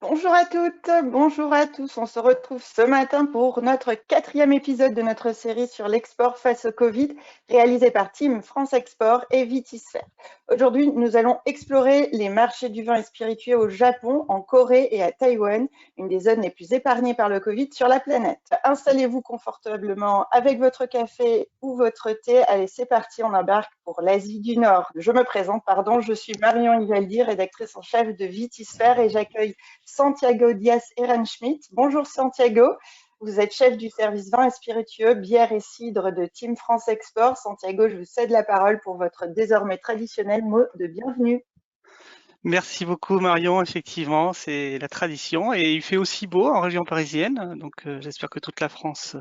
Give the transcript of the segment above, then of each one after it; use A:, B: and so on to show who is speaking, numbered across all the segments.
A: Bonjour à toutes, bonjour à tous. On se retrouve ce matin pour notre 4e épisode de notre série sur l'export face au Covid, réalisé par Team France Export et Vitisphère. Aujourd'hui, nous allons explorer les marchés du vin et spiritueux au Japon, en Corée et à Taïwan, une des zones les plus épargnées par le Covid sur la planète. Installez-vous confortablement avec votre café ou votre thé. Allez, c'est parti, on embarque pour l'Asie du Nord. Je me présente, je suis Marion Ivaldi, rédactrice en chef de Vitisphère et j'accueille Santiago Diaz-Ehrenschmidt. Bonjour Santiago, vous êtes chef du service vin et spiritueux, bière et cidre de Team France Export. Santiago, je vous cède la parole pour votre désormais traditionnel mot de bienvenue.
B: Merci beaucoup Marion, effectivement, c'est la tradition et il fait aussi beau en région parisienne, donc j'espère que toute la France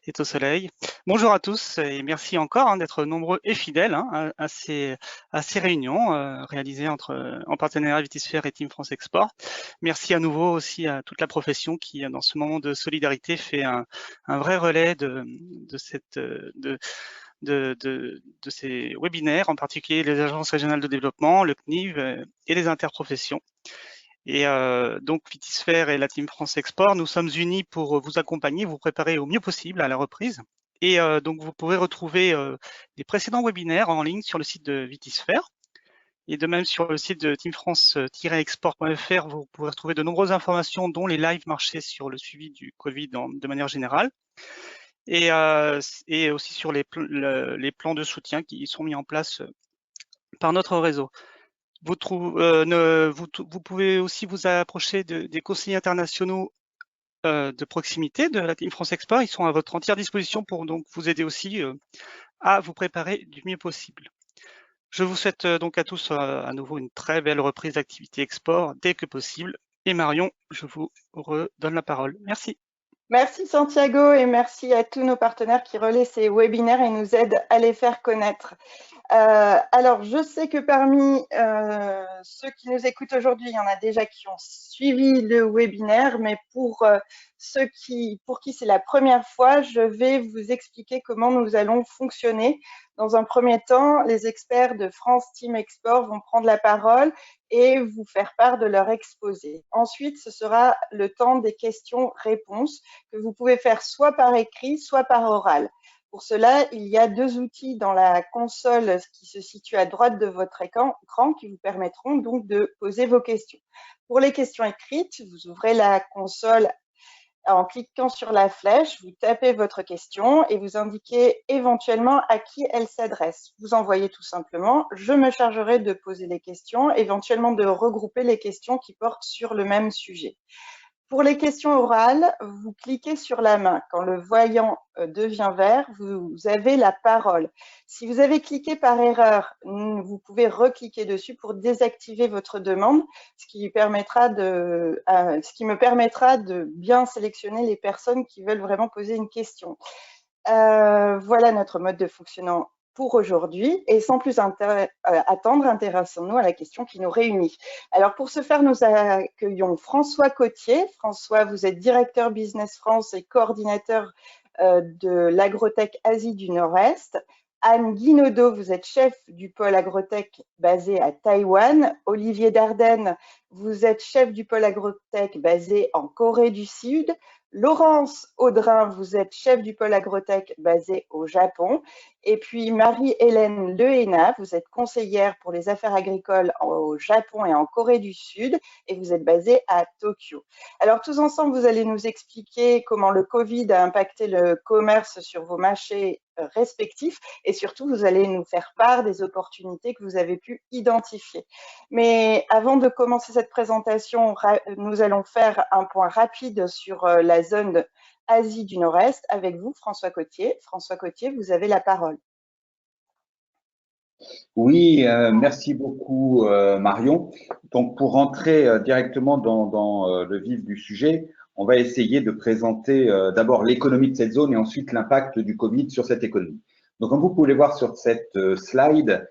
B: est au soleil. Bonjour à tous et merci encore d'être nombreux et fidèles à ces réunions réalisées en partenariat Vitisphère et Team France Export. Merci à nouveau aussi à toute la profession qui, dans ce moment de solidarité, fait un vrai relais de ces webinaires, en particulier les agences régionales de développement, le CNIV et les interprofessions. Et donc Vitisphère et la Team France Export, nous sommes unis pour vous accompagner, vous préparer au mieux possible à la reprise. Et donc vous pourrez retrouver les précédents webinaires en ligne sur le site de Vitisphère. Et de même sur le site de teamfrance-export.fr, vous pourrez retrouver de nombreuses informations, dont les live marchés sur le suivi du Covid de manière générale. Et aussi sur les plans de soutien qui sont mis en place par notre réseau. Vous pouvez aussi vous approcher des conseillers internationaux de proximité de la Team France Export. Ils sont à votre entière disposition pour donc vous aider aussi à vous préparer du mieux possible. Je vous souhaite donc à tous à nouveau une très belle reprise d'activité export dès que possible. Et Marion, je vous redonne la parole. Merci.
A: Merci Santiago et merci à tous nos partenaires qui relaient ces webinaires et nous aident à les faire connaître. Alors, je sais que parmi ceux qui nous écoutent aujourd'hui, il y en a déjà qui ont suivi le webinaire, mais pour pour qui c'est la première fois, je vais vous expliquer comment nous allons fonctionner. Dans un premier temps, les experts de France Team Export vont prendre la parole et vous faire part de leur exposé. Ensuite, ce sera le temps des questions-réponses que vous pouvez faire soit par écrit, soit par oral. Pour cela, il y a 2 outils dans la console qui se situent à droite de votre écran qui vous permettront donc de poser vos questions. Pour les questions écrites, vous ouvrez la console en cliquant sur la flèche, vous tapez votre question et vous indiquez éventuellement à qui elle s'adresse. Vous envoyez tout simplement, je me chargerai de poser les questions, éventuellement de regrouper les questions qui portent sur le même sujet. Pour les questions orales, vous cliquez sur la main. Quand le voyant devient vert, vous avez la parole. Si vous avez cliqué par erreur, vous pouvez recliquer dessus pour désactiver votre demande, ce qui me permettra de bien sélectionner les personnes qui veulent vraiment poser une question. Voilà notre mode de fonctionnement pour aujourd'hui et sans plus attendre, intéressons-nous à la question qui nous réunit. Alors pour ce faire, nous accueillons François Cotier. François, vous êtes directeur Business France et coordinateur de l'Agrotech Asie du Nord-Est. Anne Guinaudot, vous êtes chef du pôle Agrotech basé à Taïwan. Olivier Dardenne, vous êtes chef du pôle Agrotech basé en Corée du Sud. Laurence Audrin, vous êtes chef du pôle Agrotech basé au Japon. Et puis Marie-Hélène Lehena, vous êtes conseillère pour les affaires agricoles au Japon et en Corée du Sud et vous êtes basée à Tokyo. Alors tous ensemble, vous allez nous expliquer comment le Covid a impacté le commerce sur vos marchés respectifs et surtout, vous allez nous faire part des opportunités que vous avez pu identifier. Mais avant de commencer cette présentation, nous allons faire un point rapide sur la zone Asie du Nord-Est avec vous, François Cotier. François Cotier, vous avez la parole.
C: Oui, merci beaucoup Marion. Donc pour rentrer directement dans le vif du sujet, on va essayer de présenter d'abord l'économie de cette zone et ensuite l'impact du Covid sur cette économie. Donc comme vous pouvez le voir sur cette slide,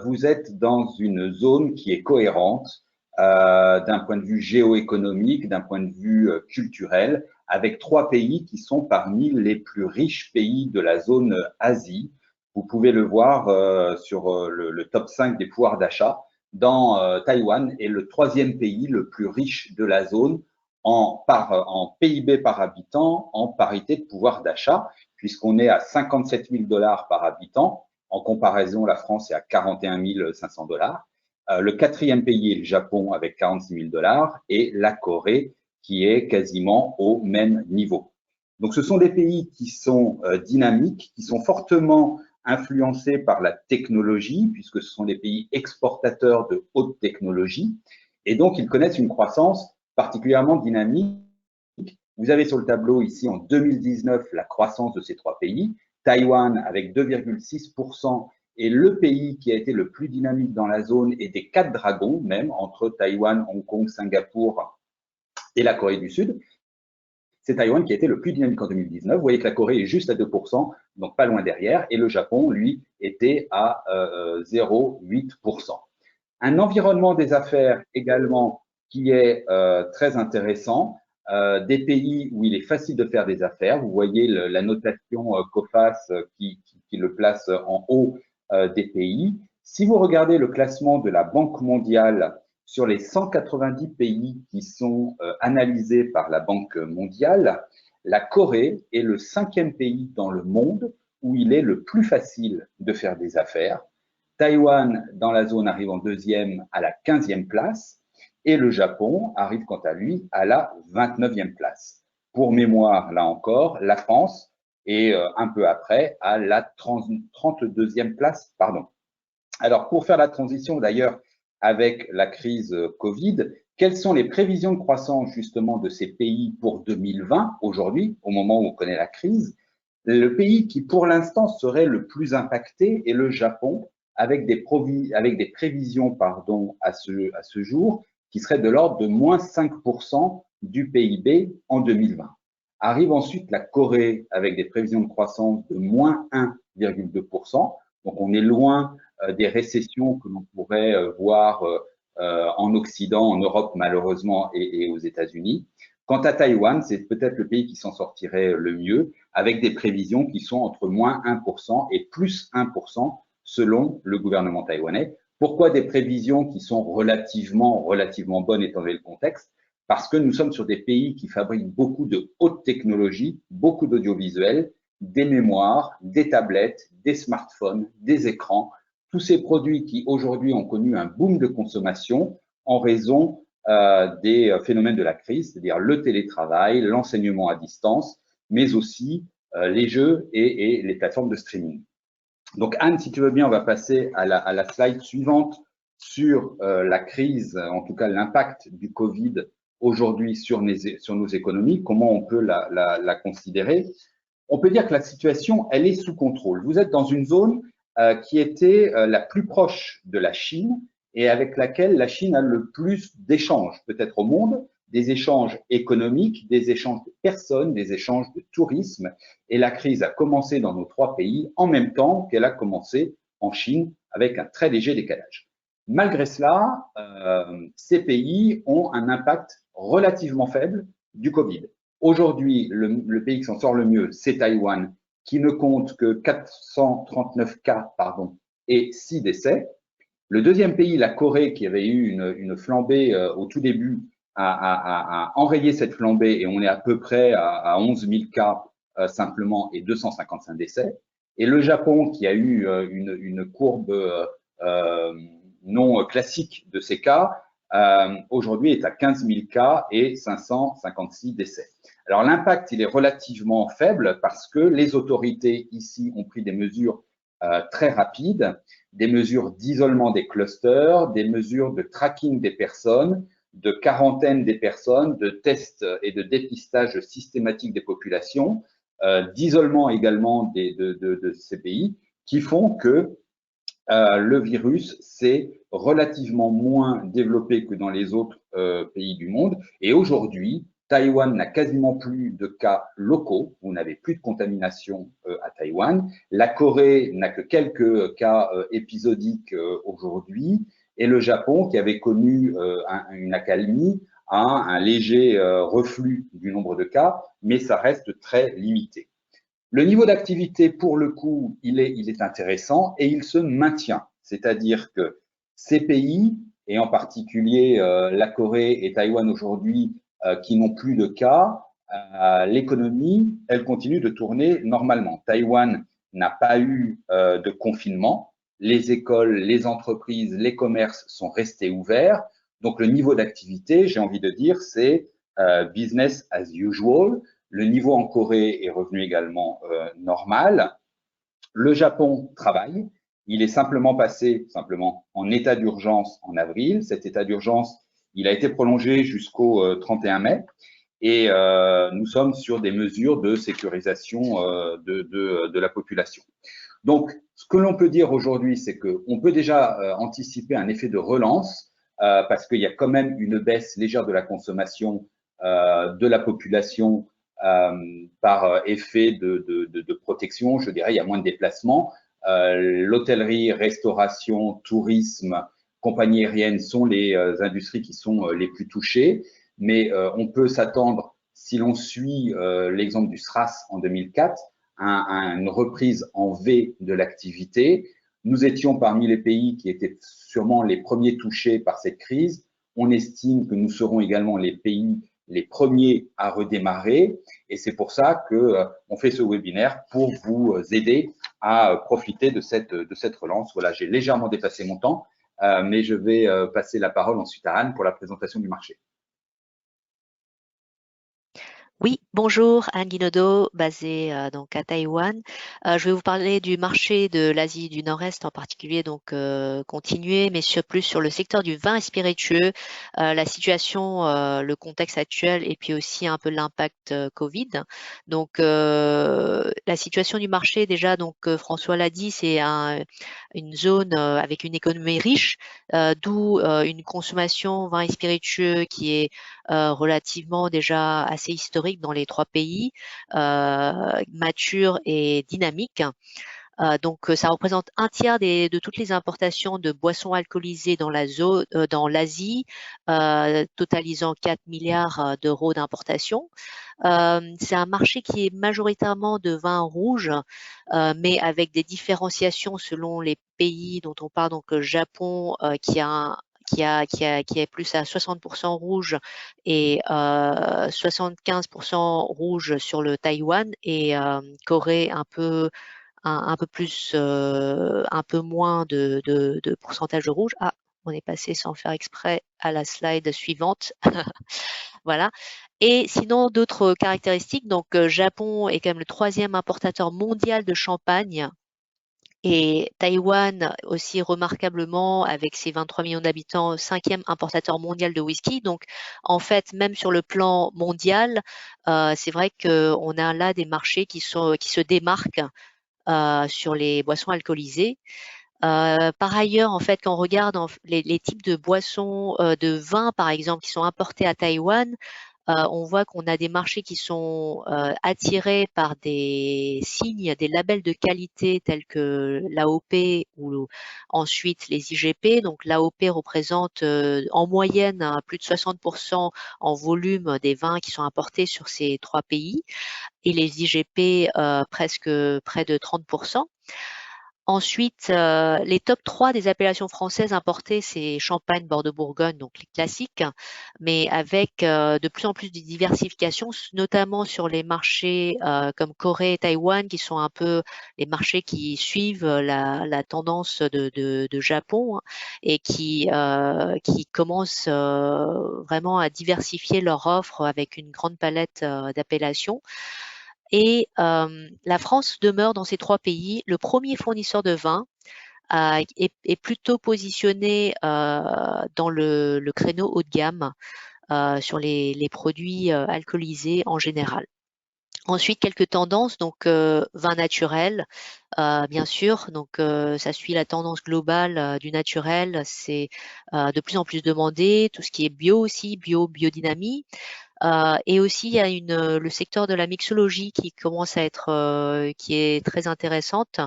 C: vous êtes dans une zone qui est cohérente d'un point de vue géoéconomique, d'un point de vue culturel, avec 3 pays qui sont parmi les plus riches pays de la zone Asie. Vous pouvez le voir sur le top 5 des pouvoirs d'achat. Taïwan est le 3e pays le plus riche de la zone en PIB par habitant, en parité de pouvoir d'achat, puisqu'on est à 57 000 $ par habitant. En comparaison, la France est à 41 500 $. Le 4e pays est le Japon avec 46 000 $ et la Corée qui est quasiment au même niveau. Donc, ce sont des pays qui sont dynamiques, qui sont fortement influencés par la technologie, puisque ce sont des pays exportateurs de haute technologie, et donc ils connaissent une croissance particulièrement dynamique. Vous avez sur le tableau ici en 2019 la croissance de ces 3 pays. Taïwan avec 2,6% est le pays qui a été le plus dynamique dans la zone et des 4 dragons même, entre Taïwan, Hong Kong, Singapour et la Corée du Sud. C'est Taïwan qui a été le plus dynamique en 2019. Vous voyez que la Corée est juste à 2%, donc pas loin derrière, et le Japon, lui, était à 0,8%. Un environnement des affaires également qui est très intéressant, des pays où il est facile de faire des affaires. Vous voyez la notation COFAS qui le place en haut des pays. Si vous regardez le classement de la Banque mondiale sur les 190 pays qui sont analysés par la Banque mondiale, la Corée est le 5e pays dans le monde où il est le plus facile de faire des affaires. Taïwan, dans la zone, arrive en 2e à la 15e place et le Japon arrive quant à lui à la 29e place. Pour mémoire, là encore, la France est un peu après à la 32e place. Alors, pour faire la transition d'ailleurs avec la crise Covid, quelles sont les prévisions de croissance justement de ces pays pour 2020, aujourd'hui, au moment où on connaît la crise? Le pays qui pour l'instant serait le plus impacté est le Japon, avec des prévisions à ce jour qui seraient de l'ordre de moins 5% du PIB en 2020. Arrive ensuite la Corée avec des prévisions de croissance de moins 1,2%. Donc on est loin des récessions que l'on pourrait voir en Occident, en Europe malheureusement et aux États-Unis. Quant à Taïwan, c'est peut-être le pays qui s'en sortirait le mieux, avec des prévisions qui sont entre moins 1% et plus 1% selon le gouvernement taïwanais. Pourquoi des prévisions qui sont relativement bonnes étant donné le contexte? Parce que nous sommes sur des pays qui fabriquent beaucoup de haute technologie, beaucoup d'audiovisuels, des mémoires, des tablettes, des smartphones, des écrans, tous ces produits qui aujourd'hui ont connu un boom de consommation en raison des phénomènes de la crise, c'est-à-dire le télétravail, l'enseignement à distance, mais aussi les jeux et les plateformes de streaming. Donc Anne, si tu veux bien, on va passer à la slide suivante sur la crise, en tout cas l'impact du Covid aujourd'hui sur nos économies, comment on peut la considérer. On peut dire que la situation, elle est sous contrôle. Vous êtes dans une zone qui était la plus proche de la Chine et avec laquelle la Chine a le plus d'échanges, peut-être au monde, des échanges économiques, des échanges de personnes, des échanges de tourisme. Et la crise a commencé dans nos 3 pays en même temps qu'elle a commencé en Chine avec un très léger décalage. Malgré cela, ces pays ont un impact relativement faible du Covid. Aujourd'hui, le pays qui s'en sort le mieux, c'est Taïwan, qui ne compte que 439 cas et 6 décès. Le 2e pays, la Corée, qui avait eu une flambée au tout début, a enrayé cette flambée et on est à peu près à 11 000 cas simplement et 255 décès. Et le Japon, qui a eu une courbe non classique de ces cas, aujourd'hui est à 15 000 cas et 556 décès. Alors l'impact, il est relativement faible parce que les autorités ici ont pris des mesures très rapides, des mesures d'isolement des clusters, des mesures de tracking des personnes, de quarantaine des personnes, de tests et de dépistage systématique des populations, d'isolement également de ces pays, qui font que le virus s'est relativement moins développé que dans les autres pays du monde. Et aujourd'hui, Taïwan n'a quasiment plus de cas locaux. Vous n'avez plus de contamination à Taïwan. La Corée n'a que quelques cas épisodiques aujourd'hui. Et le Japon, qui avait connu une accalmie, a un léger reflux du nombre de cas, mais ça reste très limité. Le niveau d'activité, pour le coup, il est intéressant et il se maintient. C'est-à-dire que Ces pays, et en particulier la Corée et Taïwan aujourd'hui, qui n'ont plus de cas, l'économie, elle continue de tourner normalement. Taïwan n'a pas eu de confinement. Les écoles, les entreprises, les commerces sont restés ouverts. Donc, le niveau d'activité, j'ai envie de dire, c'est business as usual. Le niveau en Corée est revenu également normal. Le Japon travaille. Il est simplement passé en état d'urgence en avril. Cet état d'urgence, il a été prolongé jusqu'au 31 mai. Et nous sommes sur des mesures de sécurisation de la population. Donc, ce que l'on peut dire aujourd'hui, c'est qu'on peut déjà anticiper un effet de relance parce qu'il y a quand même une baisse légère de la consommation de la population par effet de protection. Je dirais, il y a moins de déplacements. L'hôtellerie, restauration, tourisme, compagnie aérienne sont les industries qui sont les plus touchées. Mais on peut s'attendre, si l'on suit l'exemple du SRAS en 2004, à une reprise en V de l'activité. Nous étions parmi les pays qui étaient sûrement les premiers touchés par cette crise. On estime que nous serons également les pays les premiers à redémarrer. Et c'est pour ça qu'on fait ce webinaire pour vous aider à profiter de cette relance. Voilà, j'ai légèrement dépassé mon temps, mais je vais passer la parole ensuite à Anne pour la présentation du marché.
D: Oui, bonjour, Anne Guinaudot, basée donc à Taïwan. Je vais vous parler du marché de l'Asie du Nord-Est en particulier, donc continuer, mais plus sur le secteur du vin et spiritueux, la situation, le contexte actuel et puis aussi un peu l'impact Covid. Donc la situation du marché, déjà, donc François l'a dit, c'est une zone avec une économie riche, d'où une consommation vin et spiritueux qui est relativement déjà assez historique dans les trois pays, mature et dynamique. Donc, ça représente un tiers de toutes les importations de boissons alcoolisées dans l'Asie, totalisant 4 milliards d'euros d'importation. C'est un marché qui est majoritairement de vin rouge, mais avec des différenciations selon les pays dont on parle. Donc, Japon, qui est plus à 60% rouge et 75% rouge sur le Taïwan, et Corée un peu plus, un peu moins de pourcentage de rouge. Ah, on est passé sans faire exprès à la slide suivante. Voilà. Et sinon, d'autres caractéristiques. Donc, Japon est quand même le 3e importateur mondial de champagne. Et Taïwan aussi remarquablement, avec ses 23 millions d'habitants, 5e importateur mondial de whisky. Donc, en fait, même sur le plan mondial, c'est vrai qu'on a là des marchés qui se démarquent sur les boissons alcoolisées. Par ailleurs, en fait, quand on regarde les types de boissons, de vins, par exemple, qui sont importés à Taïwan, on voit qu'on a des marchés qui sont attirés par des signes, des labels de qualité tels que l'AOP ou ensuite les IGP. Donc l'AOP représente en moyenne plus de 60% en volume des vins qui sont importés sur ces trois pays, et les IGP presque près de 30%. Ensuite, les top 3 des appellations françaises importées, c'est Champagne, Bordeaux-Bourgogne, donc les classiques, mais avec de plus en plus de diversification, notamment sur les marchés comme Corée et Taïwan, qui sont un peu les marchés qui suivent la tendance de Japon, hein, et qui commencent vraiment à diversifier leur offre avec une grande palette d'appellations. Et la France demeure dans ces trois pays le premier fournisseur de vin, est plutôt positionné dans le créneau haut de gamme sur les produits alcoolisés en général. Ensuite, quelques tendances, donc vin naturel, bien sûr, donc ça suit la tendance globale du naturel, c'est de plus en plus demandé, tout ce qui est bio aussi, biodynamie. Et aussi, il y a le secteur de la mixologie qui commence à être, qui est très intéressante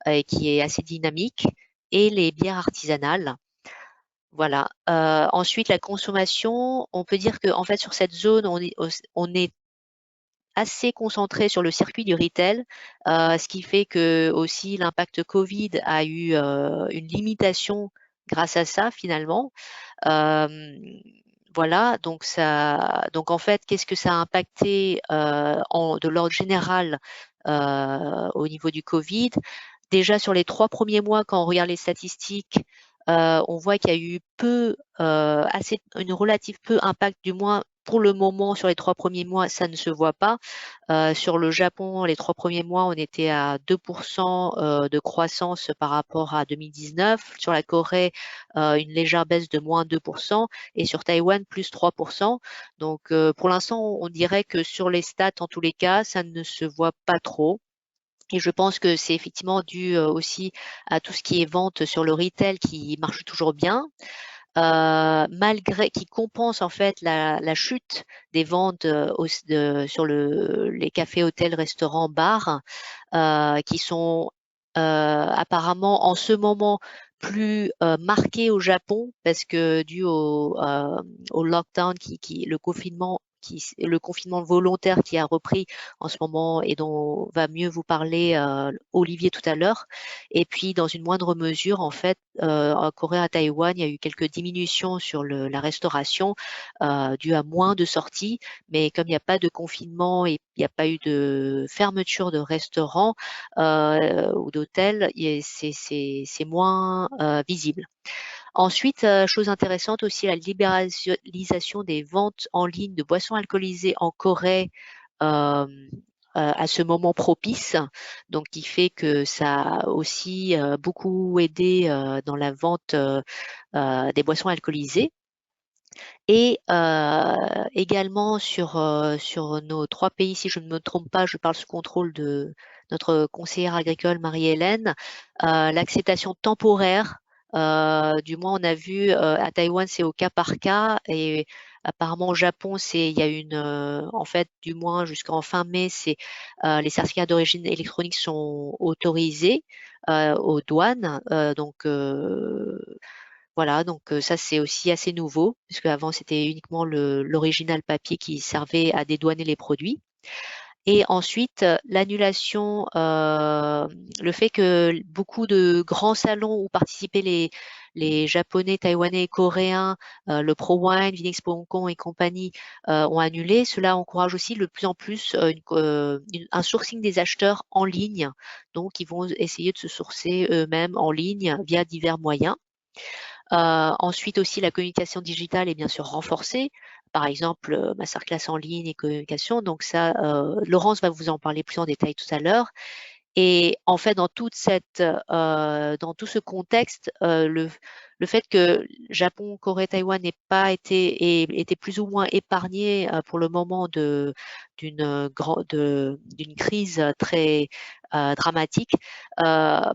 D: et qui est assez dynamique, et les bières artisanales. Voilà. Ensuite, la consommation, on peut dire que en fait sur cette zone, on est assez concentré sur le circuit du retail, ce qui fait que aussi l'impact Covid a eu une limitation grâce à ça finalement. Voilà, donc en fait, qu'est-ce que ça a impacté de l'ordre général au niveau du Covid? Déjà sur les 3 premiers mois, quand on regarde les statistiques, on voit qu'il y a eu une relative peu impact, du moins pour le moment sur les 3 premiers mois, ça ne se voit pas. Sur le Japon, les 3 premiers mois, on était à 2% de croissance par rapport à 2019. Sur la Corée, une légère baisse de moins 2%, et sur Taïwan, plus 3%. Donc pour l'instant, on dirait que sur les stats, en tous les cas, ça ne se voit pas trop. Et je pense que c'est effectivement dû aussi à tout ce qui est vente sur le retail qui marche toujours bien, qui compense en fait la chute des ventes sur les cafés, hôtels, restaurants, bars, qui sont apparemment en ce moment plus marqués au Japon parce que dû au lockdown, le confinement volontaire qui a repris en ce moment et dont va mieux vous parler Olivier tout à l'heure. Et puis dans une moindre mesure, en fait, en Corée, à Taïwan, il y a eu quelques diminutions sur la restauration dû à moins de sorties, mais comme il n'y a pas de confinement et il n'y a pas eu de fermeture de restaurants ou d'hôtels, c'est moins visible. Ensuite, chose intéressante aussi, la libéralisation des ventes en ligne de boissons alcoolisées en Corée à ce moment propice, donc qui fait que ça a aussi beaucoup aidé dans la vente des boissons alcoolisées. Et également sur nos 3 pays, si je ne me trompe pas, je parle sous contrôle de notre conseillère agricole Marie-Hélène, l'acceptation temporaire, du moins on a vu à Taïwan c'est au cas par cas, et apparemment au Japon il y a en fait du moins jusqu'en fin mai, les certificats d'origine électronique sont autorisés aux douanes, donc voilà, donc ça c'est aussi assez nouveau, puisque avant c'était uniquement l'original papier qui servait à dédouaner les produits. Et ensuite, l'annulation, le fait que beaucoup de grands salons où participaient les Japonais, Taïwanais et Coréens, le Pro Wine, Vinexpo Hong Kong et compagnie ont annulé, cela encourage aussi de plus en plus un sourcing des acheteurs en ligne. Donc, ils vont essayer de se sourcer eux-mêmes en ligne via divers moyens. Ensuite aussi, la communication digitale est bien sûr renforcée. Par exemple, masterclass en ligne et communication. Donc ça, Laurence va vous en parler plus en détail tout à l'heure. Et en fait, dans tout ce contexte, le fait que Japon, Corée, Taïwan n'ait pas été plus ou moins épargnés pour le moment d'une crise très dramatique.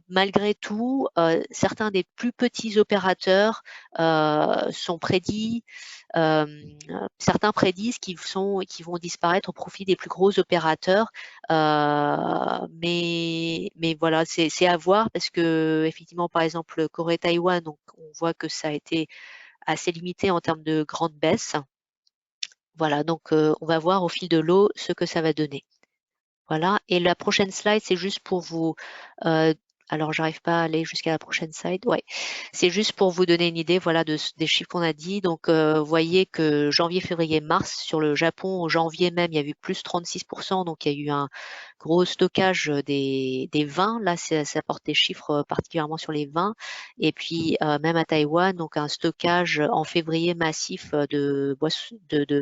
D: Malgré tout, certains des plus petits opérateurs sont prédits. Certains prédisent qu'ils vont disparaître au profit des plus gros opérateurs, mais voilà, c'est à voir parce que effectivement, par exemple, Corée-Taïwan, donc on voit que ça a été assez limité en termes de grandes baisses. Voilà, donc on va voir au fil de l'eau ce que ça va donner. Voilà, et la prochaine slide, c'est juste pour vous alors, j'arrive pas à aller jusqu'à la prochaine slide. Ouais, c'est juste pour vous donner une idée, voilà, des chiffres qu'on a dit. Donc, vous voyez que janvier, février, mars, sur le Japon, au janvier même, il y a eu plus 36%. Donc, il y a eu un gros stockage des vins. Là, ça porte des chiffres particulièrement sur les vins. Et puis, même à Taïwan, donc un stockage en février massif de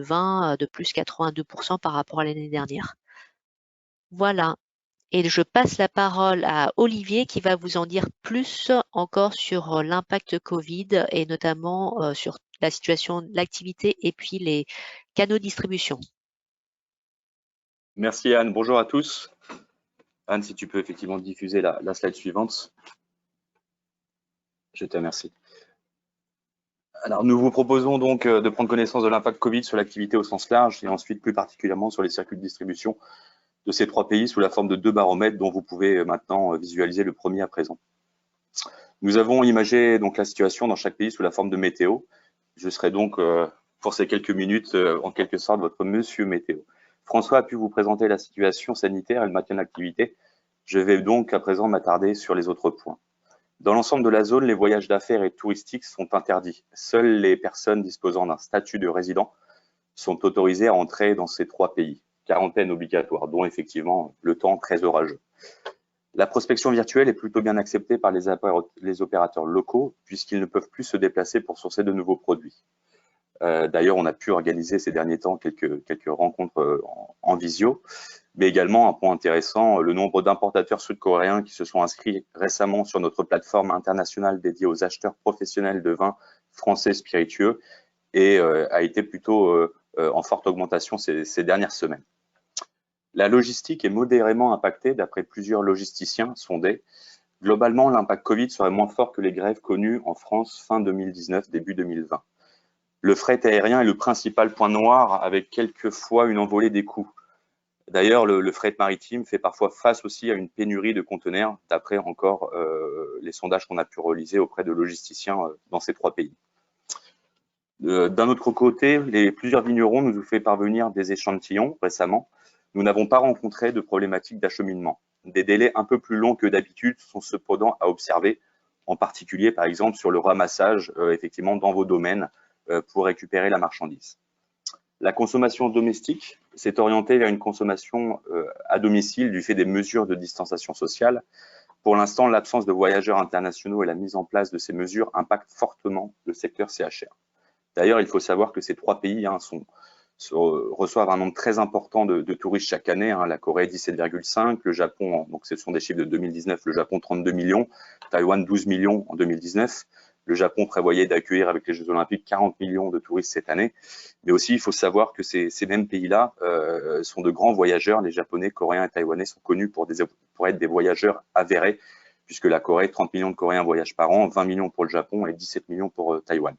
D: vins de plus 82% par rapport à l'année dernière. Voilà. Et je passe la parole à Olivier qui va vous en dire plus encore sur l'impact Covid et notamment sur la situation de l'activité et puis les canaux de distribution.
E: Merci Anne, bonjour à tous. Anne, si tu peux effectivement diffuser la slide suivante. Je te remercie. Alors, nous vous proposons donc de prendre connaissance de l'impact Covid sur l'activité au sens large et ensuite plus particulièrement sur les circuits de distribution de ces 3 pays sous la forme de 2 baromètres dont vous pouvez maintenant visualiser le premier à présent. Nous avons imagé donc la situation dans chaque pays sous la forme de météo. Je serai donc pour ces quelques minutes en quelque sorte votre monsieur météo. François a pu vous présenter la situation sanitaire et le maintien de l'activité. Je vais donc à présent m'attarder sur les autres points. Dans l'ensemble de la zone, les voyages d'affaires et touristiques sont interdits. Seules les personnes disposant d'un statut de résident sont autorisées à entrer dans ces 3 pays. Quarantaine obligatoire, dont effectivement le temps très orageux. La prospection virtuelle est plutôt bien acceptée par les opérateurs locaux puisqu'ils ne peuvent plus se déplacer pour sourcer de nouveaux produits. D'ailleurs, on a pu organiser ces derniers temps quelques rencontres en visio, mais également un point intéressant, le nombre d'importateurs sud-coréens qui se sont inscrits récemment sur notre plateforme internationale dédiée aux acheteurs professionnels de vins français spiritueux et a été plutôt en forte augmentation ces dernières semaines. La logistique est modérément impactée d'après plusieurs logisticiens sondés. Globalement, l'impact Covid serait moins fort que les grèves connues en France fin 2019, début 2020. Le fret aérien est le principal point noir avec quelquefois une envolée des coûts. D'ailleurs, le fret maritime fait parfois face aussi à une pénurie de conteneurs, d'après encore les sondages qu'on a pu réaliser auprès de logisticiens dans ces 3 pays. D'un autre côté, plusieurs vignerons nous ont fait parvenir des échantillons récemment. Nous n'avons pas rencontré de problématiques d'acheminement. Des délais un peu plus longs que d'habitude sont cependant à observer, en particulier par exemple sur le ramassage effectivement dans vos domaines pour récupérer la marchandise. La consommation domestique s'est orientée vers une consommation à domicile du fait des mesures de distanciation sociale. Pour l'instant, l'absence de voyageurs internationaux et la mise en place de ces mesures impactent fortement le secteur CHR. D'ailleurs, il faut savoir que ces 3 pays reçoivent un nombre très important de touristes chaque année. La Corée 17,5, le Japon, donc ce sont des chiffres de 2019, le Japon 32 millions, Taïwan 12 millions en 2019. Le Japon prévoyait d'accueillir avec les Jeux Olympiques 40 millions de touristes cette année. Mais aussi, il faut savoir que ces mêmes pays-là sont de grands voyageurs. Les Japonais, Coréens et Taïwanais sont connus pour être des voyageurs avérés, puisque la Corée, 30 millions de Coréens voyagent par an, 20 millions pour le Japon et 17 millions pour Taïwan.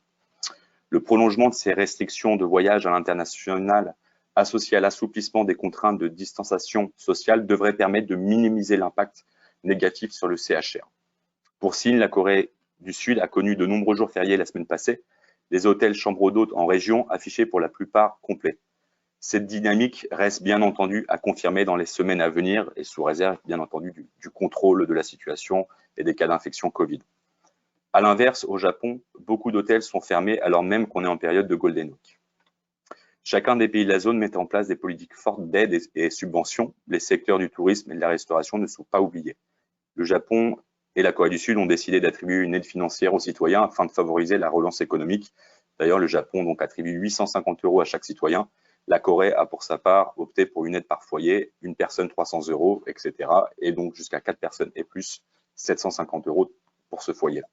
E: Le prolongement de ces restrictions de voyage à l'international associé à l'assouplissement des contraintes de distanciation sociale devrait permettre de minimiser l'impact négatif sur le CHR. Pour signe, la Corée du Sud a connu de nombreux jours fériés la semaine passée, les hôtels chambres d'hôtes en région affichaient pour la plupart complets. Cette dynamique reste bien entendu à confirmer dans les semaines à venir et sous réserve bien entendu du contrôle de la situation et des cas d'infection Covid. À l'inverse, au Japon, beaucoup d'hôtels sont fermés alors même qu'on est en période de Golden Week. Chacun des pays de la zone met en place des politiques fortes d'aide et subventions. Les secteurs du tourisme et de la restauration ne sont pas oubliés. Le Japon et la Corée du Sud ont décidé d'attribuer une aide financière aux citoyens afin de favoriser la relance économique. D'ailleurs, le Japon donc attribue 850 € à chaque citoyen. La Corée a pour sa part opté pour une aide par foyer, une personne 300 €, etc. Et donc jusqu'à 4 personnes et plus, 750 € pour ce foyer-là.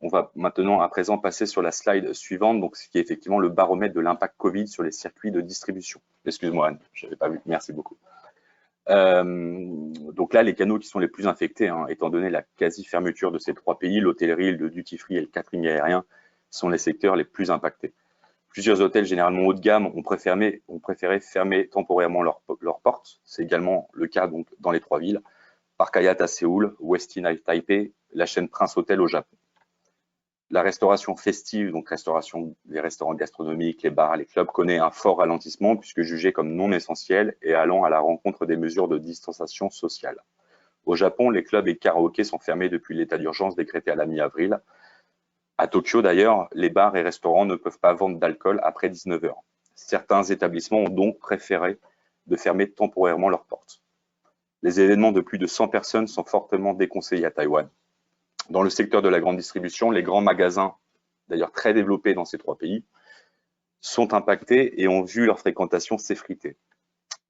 E: On va maintenant à présent passer sur la slide suivante, donc ce qui est effectivement le baromètre de l'impact Covid sur les circuits de distribution. Excuse-moi Anne, je n'avais pas vu, merci beaucoup. Donc là, les canaux qui sont les plus infectés, étant donné la quasi-fermeture de ces 3 pays, l'hôtellerie, le duty-free et le catering aérien sont les secteurs les plus impactés. Plusieurs hôtels généralement haut de gamme ont préféré fermer temporairement leurs portes. C'est également le cas donc, dans les 3 villes, Park Hyatt à Séoul, Westin à Taipei, la chaîne Prince Hotel au Japon. La restauration festive, donc les restaurants gastronomiques, les bars, les clubs, connaît un fort ralentissement puisque jugé comme non essentiel et allant à la rencontre des mesures de distanciation sociale. Au Japon, les clubs et karaokés sont fermés depuis l'état d'urgence décrété à la mi-avril. À Tokyo d'ailleurs, les bars et restaurants ne peuvent pas vendre d'alcool après 19 h. Certains établissements ont donc préféré de fermer temporairement leurs portes. Les événements de plus de 100 personnes sont fortement déconseillés à Taïwan. Dans le secteur de la grande distribution, les grands magasins, d'ailleurs très développés dans ces 3 pays, sont impactés et ont vu leur fréquentation s'effriter.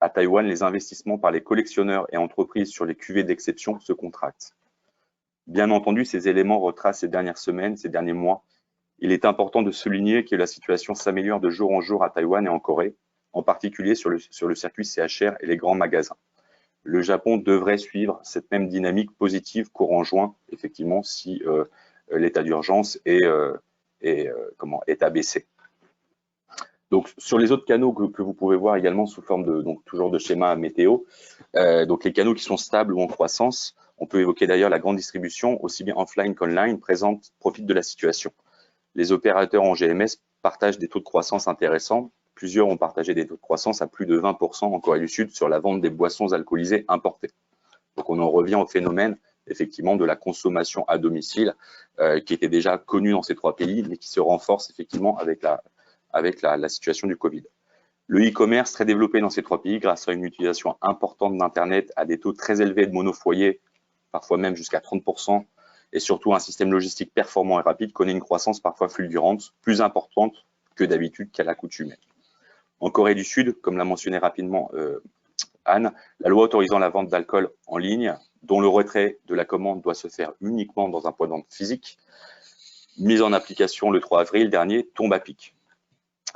E: À Taïwan, les investissements par les collectionneurs et entreprises sur les cuvées d'exception se contractent. Bien entendu, ces éléments retracent ces dernières semaines, ces derniers mois. Il est important de souligner que la situation s'améliore de jour en jour à Taïwan et en Corée, en particulier sur le circuit CHR et les grands magasins. Le Japon devrait suivre cette même dynamique positive courant juin, effectivement, si l'état d'urgence est abaissé. Donc, sur les autres canaux que vous pouvez voir également sous forme de, donc, toujours de schéma météo, donc les canaux qui sont stables ou en croissance, on peut évoquer d'ailleurs la grande distribution, aussi bien offline qu'online, profitent de la situation. Les opérateurs en GMS partagent des taux de croissance intéressants. Plusieurs ont partagé des taux de croissance à plus de 20% en Corée du Sud sur la vente des boissons alcoolisées importées. Donc on en revient au phénomène effectivement de la consommation à domicile qui était déjà connue dans ces 3 pays, mais qui se renforce effectivement avec la situation du Covid. Le e-commerce très développé dans ces 3 pays grâce à une utilisation importante d'Internet à des taux très élevés de monofoyer, parfois même jusqu'à 30%, et surtout un système logistique performant et rapide connaît une croissance parfois fulgurante, plus importante que d'habitude qu'à l'accoutumée. En Corée du Sud, comme l'a mentionné rapidement Anne, la loi autorisant la vente d'alcool en ligne, dont le retrait de la commande doit se faire uniquement dans un point de vente physique, mise en application le 3 avril dernier, tombe à pic.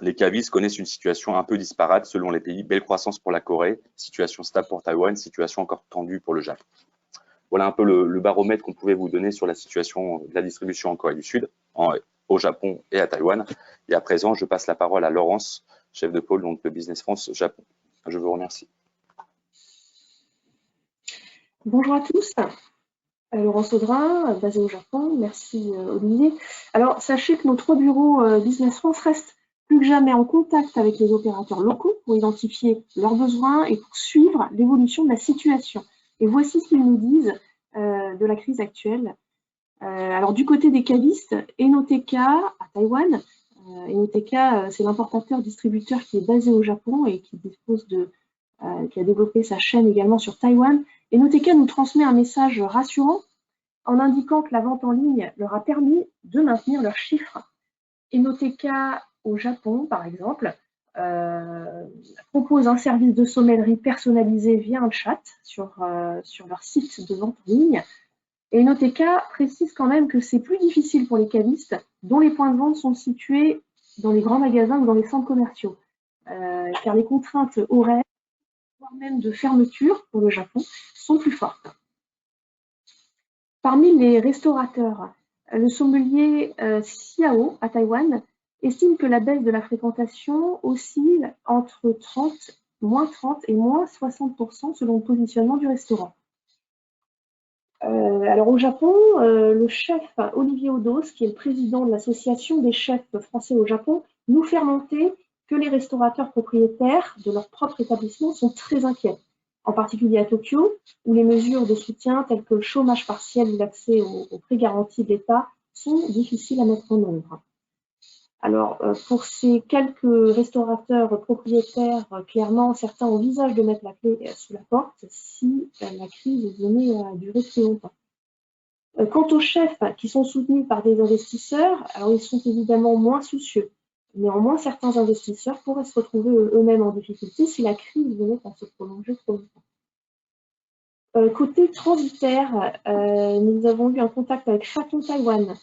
E: Les cavistes connaissent une situation un peu disparate selon les pays. Belle croissance pour la Corée, situation stable pour Taïwan, situation encore tendue pour le Japon. Voilà un peu le baromètre qu'on pouvait vous donner sur la situation de la distribution en Corée du Sud, au Japon et à Taïwan. Et à présent, je passe la parole à Laurence, chef de pôle donc, de Business France Japon. Je vous remercie.
F: Bonjour à tous. Laurence Audrin, basée au Japon. Merci Olivier. Alors, sachez que nos 3 bureaux Business France restent plus que jamais en contact avec les opérateurs locaux pour identifier leurs besoins et pour suivre l'évolution de la situation. Et voici ce qu'ils nous disent de la crise actuelle. Alors, du côté des cavistes, Enoteca à Taïwan, Enoteca, c'est l'importateur-distributeur qui est basé au Japon et qui dispose qui a développé sa chaîne également sur Taïwan. Enoteca nous transmet un message rassurant en indiquant que la vente en ligne leur a permis de maintenir leurs chiffres. Enoteca au Japon, par exemple, propose un service de sommellerie personnalisé via un chat sur leur site de vente en ligne. Et Enoteca précise quand même que c'est plus difficile pour les cavistes dont les points de vente sont situés dans les grands magasins ou dans les centres commerciaux, car les contraintes horaires, voire même de fermeture pour le Japon, sont plus fortes. Parmi les restaurateurs, le sommelier Xiao à Taïwan estime que la baisse de la fréquentation oscille entre moins 30 et moins 60% selon le positionnement du restaurant. Alors au Japon, le chef Olivier Odos, qui est le président de l'association des chefs français au Japon, nous fait remonter que les restaurateurs propriétaires de leur propre établissement sont très inquiets, en particulier à Tokyo, où les mesures de soutien telles que le chômage partiel ou l'accès aux prêts garantis de l'État sont difficiles à mettre en œuvre. Alors, pour ces quelques restaurateurs propriétaires, clairement, certains envisagent de mettre la clé sous la porte si la crise venait à durer très longtemps. Quant aux chefs qui sont soutenus par des investisseurs, alors ils sont évidemment moins soucieux. Néanmoins, certains investisseurs pourraient se retrouver eux-mêmes en difficulté si la crise venait à se prolonger trop longtemps. Côté transitaire, nous avons eu un contact avec Shatong Taïwan,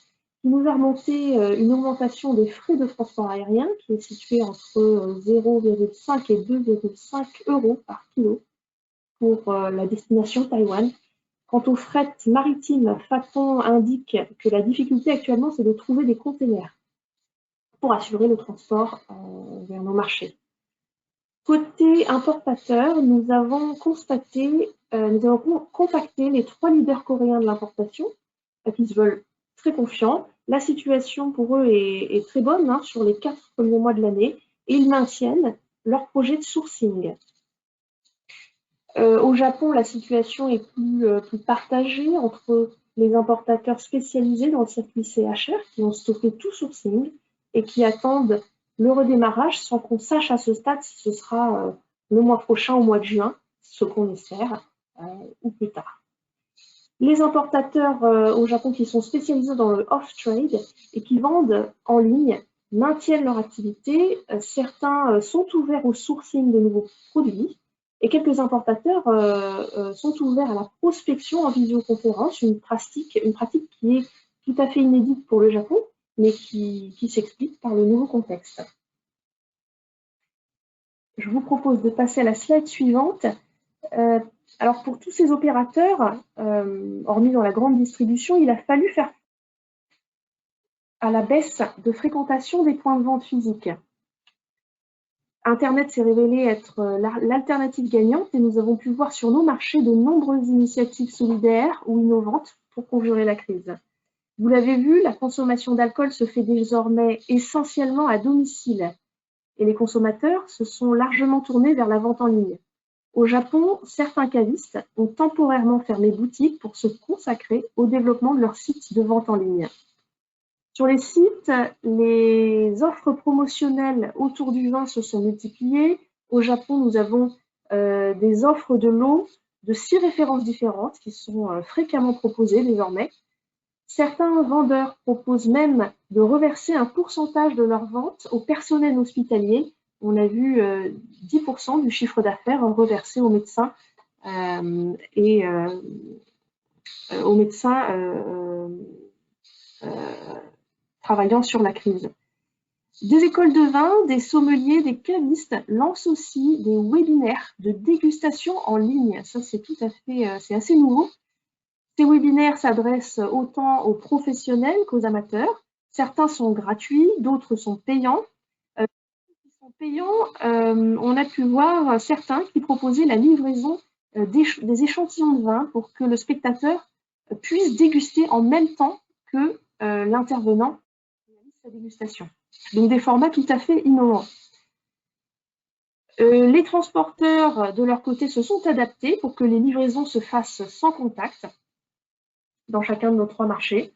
F: qui nous a remonté une augmentation des frais de transport aérien qui est située entre 0,5 et 2,5 € par kilo pour la destination Taïwan. Quant au fret maritime, Faton indique que la difficulté actuellement, c'est de trouver des containers pour assurer le transport vers nos marchés. Côté importateur, nous avons contacté les 3 leaders coréens de l'importation qui se veulent très confiants. La situation pour eux est très bonne sur les 4 premiers mois de l'année et ils maintiennent leur projet de sourcing. Au Japon, la situation est plus partagée entre les importateurs spécialisés dans le circuit CHR qui ont stoppé tout sourcing et qui attendent le redémarrage sans qu'on sache à ce stade si ce sera le mois prochain, au mois de juin, ce qu'on espère, ou plus tard. Les importateurs au Japon qui sont spécialisés dans le off-trade et qui vendent en ligne maintiennent leur activité. Certains sont ouverts au sourcing de nouveaux produits et quelques importateurs sont ouverts à la prospection en visioconférence, une pratique qui est tout à fait inédite pour le Japon, mais qui s'explique par le nouveau contexte. Je vous propose de passer à la slide suivante. Alors pour tous ces opérateurs, hormis dans la grande distribution, il a fallu faire à la baisse de fréquentation des points de vente physiques. Internet s'est révélé être l'alternative gagnante et nous avons pu voir sur nos marchés de nombreuses initiatives solidaires ou innovantes pour conjurer la crise. Vous l'avez vu, la consommation d'alcool se fait désormais essentiellement à domicile et les consommateurs se sont largement tournés vers la vente en ligne. Au Japon, certains cavistes ont temporairement fermé boutique pour se consacrer au développement de leur site de vente en ligne. Sur les sites, les offres promotionnelles autour du vin se sont multipliées. Au Japon, nous avons des offres de lots de 6 références différentes qui sont fréquemment proposées désormais. Certains vendeurs proposent même de reverser un pourcentage de leurs ventes au personnel hospitalier. On a vu 10% du chiffre d'affaires reversé aux médecins travaillant sur la crise. Des écoles de vin, des sommeliers, des cavistes lancent aussi des webinaires de dégustation en ligne. Ça, c'est c'est assez nouveau. Ces webinaires s'adressent autant aux professionnels qu'aux amateurs. Certains sont gratuits, d'autres sont payants. On a pu voir certains qui proposaient la livraison des échantillons de vin pour que le spectateur puisse déguster en même temps que l'intervenant réalise sa dégustation. Donc des formats tout à fait innovants. Les transporteurs, de leur côté, se sont adaptés pour que les livraisons se fassent sans contact dans chacun de nos 3 marchés.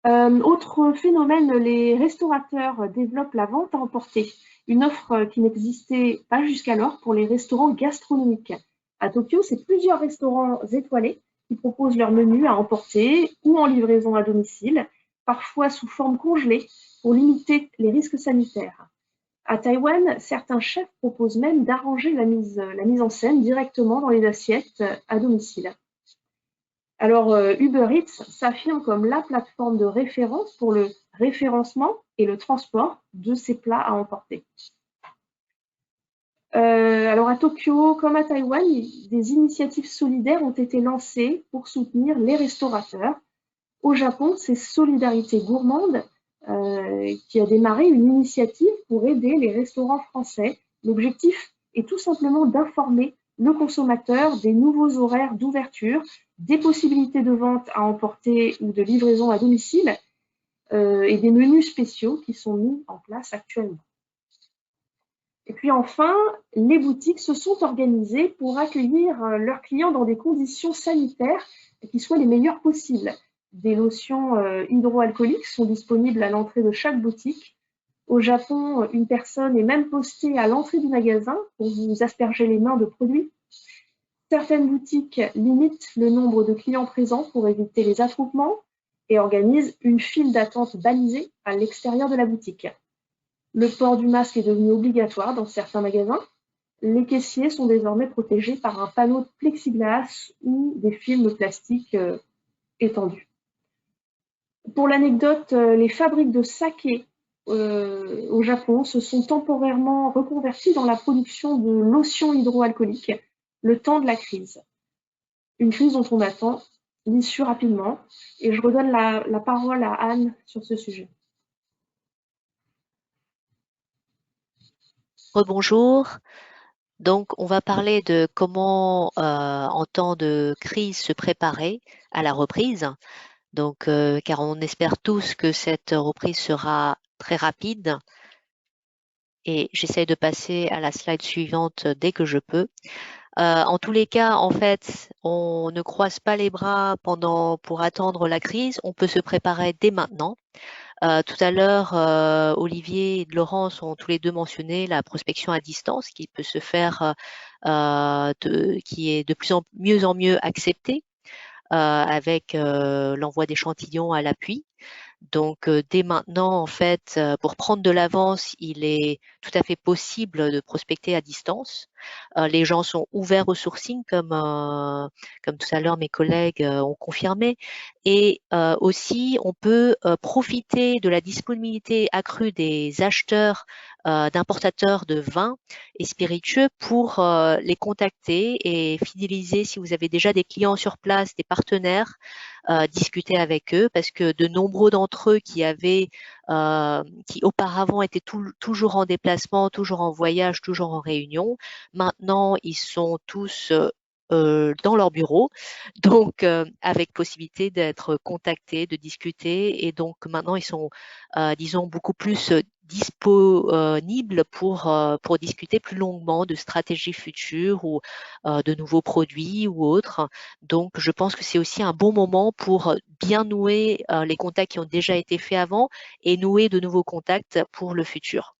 F: Autre phénomène, les restaurateurs développent la vente à emporter, une offre qui n'existait pas jusqu'alors pour les restaurants gastronomiques. À Tokyo, c'est plusieurs restaurants étoilés qui proposent leur menu à emporter ou en livraison à domicile, parfois sous forme congelée pour limiter les risques sanitaires. À Taïwan, certains chefs proposent même d'arranger la mise en scène directement dans les assiettes à domicile. Alors, Uber Eats s'affirme comme la plateforme de référence pour le référencement et le transport de ces plats à emporter. Alors, à Tokyo, comme à Taïwan, des initiatives solidaires ont été lancées pour soutenir les restaurateurs. Au Japon, c'est Solidarité Gourmande qui a démarré une initiative pour aider les restaurants français. L'objectif est tout simplement d'informer le consommateur des nouveaux horaires d'ouverture, des possibilités de vente à emporter ou de livraison à domicile et des menus spéciaux qui sont mis en place actuellement. Et puis enfin, les boutiques se sont organisées pour accueillir leurs clients dans des conditions sanitaires qui soient les meilleures possibles. Des lotions hydroalcooliques sont disponibles à l'entrée de chaque boutique. Au Japon, une personne est même postée à l'entrée du magasin pour vous asperger les mains de produits. Certaines boutiques limitent le nombre de clients présents pour éviter les attroupements et organisent une file d'attente balisée à l'extérieur de la boutique. Le port du masque est devenu obligatoire dans certains magasins. Les caissiers sont désormais protégés par un panneau de plexiglas ou des films plastiques étendus. Pour l'anecdote, les fabriques de saké au Japon se sont temporairement reconverties dans la production de lotions hydroalcooliques le temps de la crise. Une crise dont on attend l'issue rapidement. Et je redonne la parole à Anne sur ce sujet.
D: Rebonjour. Donc, on va parler de comment, en temps de crise, se préparer à la reprise. Donc, car on espère tous que cette reprise sera très rapide. Et j'essaie de passer à la slide suivante dès que je peux. En tous les cas, en fait, on ne croise pas les bras pour attendre la crise. On peut se préparer dès maintenant. Tout à l'heure, Olivier et Laurence ont tous les deux mentionné la prospection à distance qui peut se faire, qui est de plus en mieux acceptée avec l'envoi d'échantillons à l'appui. Donc, dès maintenant, en fait, pour prendre de l'avance, il est tout à fait possible de prospecter à distance. Les gens sont ouverts au sourcing, comme tout à l'heure mes collègues ont confirmé. Et aussi, on peut profiter de la disponibilité accrue des acheteurs, d'importateurs de vins et spiritueux pour les contacter et fidéliser si vous avez déjà des clients sur place, des partenaires. Discuter avec eux parce que de nombreux d'entre eux qui auparavant étaient toujours en déplacement, toujours en voyage, toujours en réunion, maintenant ils sont tous dans leur bureau, donc avec possibilité d'être contactés, de discuter, et donc maintenant ils sont, disons, beaucoup plus disponible pour discuter plus longuement de stratégies futures ou de nouveaux produits ou autres. Donc, je pense que c'est aussi un bon moment pour bien nouer les contacts qui ont déjà été faits avant et nouer de nouveaux contacts pour le futur.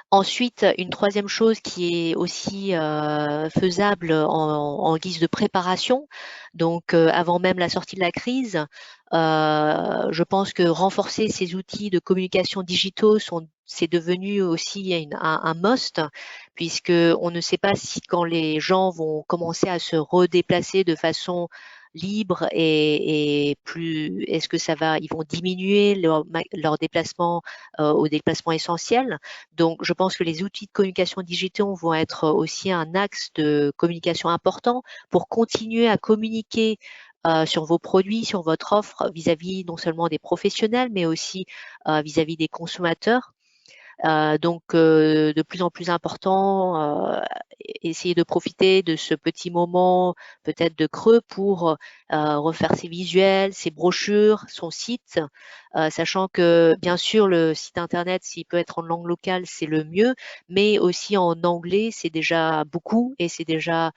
D: Ensuite, une troisième chose qui est aussi faisable en guise de préparation, donc avant même la sortie de la crise, je pense que renforcer ces outils de communication digitaux c'est devenu aussi un must, puisque on ne sait pas si quand les gens vont commencer à se redéplacer de façon libre et plus, est-ce que ils vont diminuer leur déplacement aux déplacements essentiels. Donc, je pense que les outils de communication digitaux vont être aussi un axe de communication important pour continuer à communiquer sur vos produits, sur votre offre vis-à-vis non seulement des professionnels, mais aussi vis-à-vis des consommateurs. Donc, de plus en plus important, essayer de profiter de ce petit moment peut-être de creux pour refaire ses visuels, ses brochures, son site, sachant que bien sûr le site internet, s'il peut être en langue locale, c'est le mieux, mais aussi en anglais, c'est déjà beaucoup et c'est déjà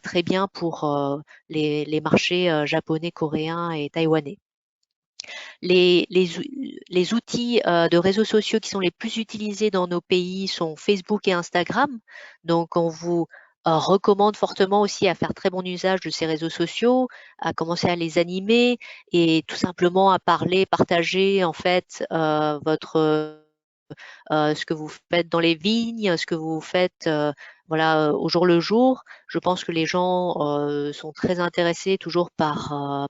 D: très bien pour les marchés japonais, coréens et taïwanais. Les outils de réseaux sociaux qui sont les plus utilisés dans nos pays sont Facebook et Instagram. Donc, on vous recommande fortement aussi à faire très bon usage de ces réseaux sociaux, à commencer à les animer et tout simplement à partager en fait ce que vous faites dans les vignes, ce que vous faites voilà, au jour le jour. Je pense que les gens sont très intéressés toujours par en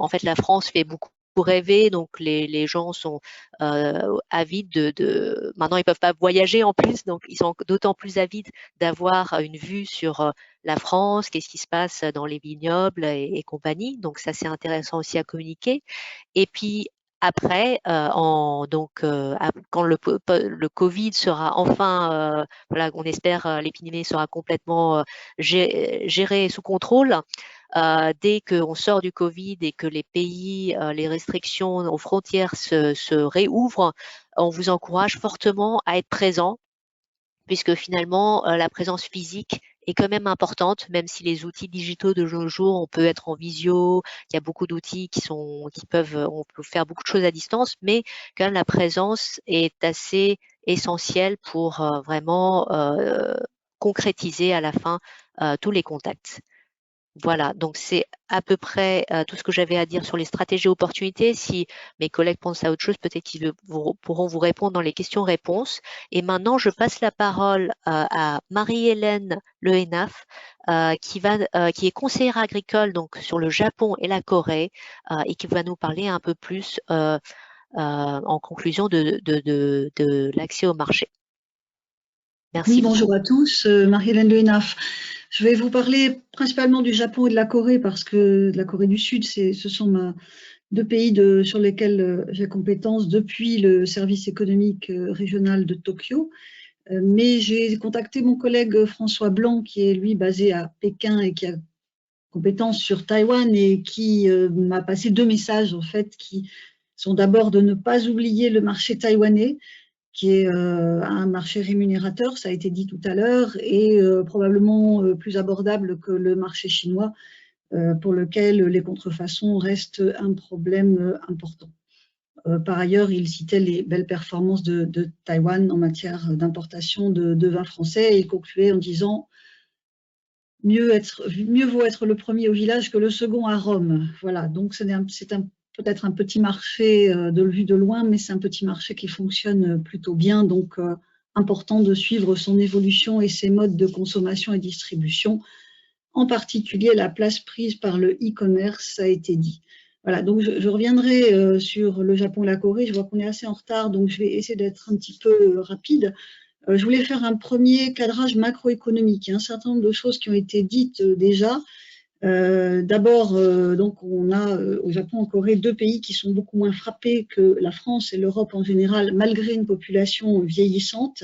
D: fait, la France fait beaucoup rêver, donc les gens sont avides maintenant ils peuvent pas voyager en plus, donc ils sont d'autant plus avides d'avoir une vue sur la France, qu'est-ce qui se passe dans les vignobles et compagnie. Donc ça c'est intéressant aussi à communiquer. Et puis après, quand le Covid sera enfin, voilà, on espère l'épidémie sera complètement gérée sous contrôle. Dès qu'on sort du Covid et que les pays, les restrictions aux frontières se réouvrent, on vous encourage fortement à être présent, puisque finalement, la présence physique est quand même importante, même si les outils digitaux de nos jours, on peut être en visio, il y a beaucoup d'outils on peut faire beaucoup de choses à distance, mais quand même la présence est assez essentielle pour vraiment concrétiser à la fin tous les contacts. Voilà, donc c'est à peu près tout ce que j'avais à dire sur les stratégies et opportunités. Si mes collègues pensent à autre chose, peut-être qu'ils pourront vous répondre dans les questions-réponses. Et maintenant, je passe la parole à Marie-Hélène Le Hénaf, qui est conseillère agricole donc sur le Japon et la Corée, et qui va nous parler un peu plus en conclusion de l'accès au marché. Merci.
G: Oui, bonjour à tous, Marie-Hélène Le Hénaf. Je vais vous parler principalement du Japon et de la Corée parce que la Corée du Sud, ce sont deux pays sur lesquels j'ai compétence depuis le service économique régional de Tokyo. Mais j'ai contacté mon collègue François Blanc, qui est lui basé à Pékin et qui a compétence sur Taïwan et qui m'a passé deux messages en fait qui sont d'abord de ne pas oublier le marché taïwanais, qui est un marché rémunérateur, ça a été dit tout à l'heure, et probablement plus abordable que le marché chinois, pour lequel les contrefaçons restent un problème important. Par ailleurs, il citait les belles performances de Taïwan en matière d'importation de vin français, et il concluait en disant « Mieux vaut être le premier au village que le second à Rome ». Voilà, donc c'est peut-être un petit marché de vue de loin, mais c'est un petit marché qui fonctionne plutôt bien, donc important de suivre son évolution et ses modes de consommation et distribution, en particulier la place prise par le e-commerce, ça a été dit. Voilà, donc je reviendrai sur le Japon et la Corée, je vois qu'on est assez en retard, donc je vais essayer d'être un petit peu rapide. Je voulais faire un premier cadrage macroéconomique, il y a un certain nombre de choses qui ont été dites déjà. D'abord, donc on a au Japon et en Corée deux pays qui sont beaucoup moins frappés que la France et l'Europe en général, malgré une population vieillissante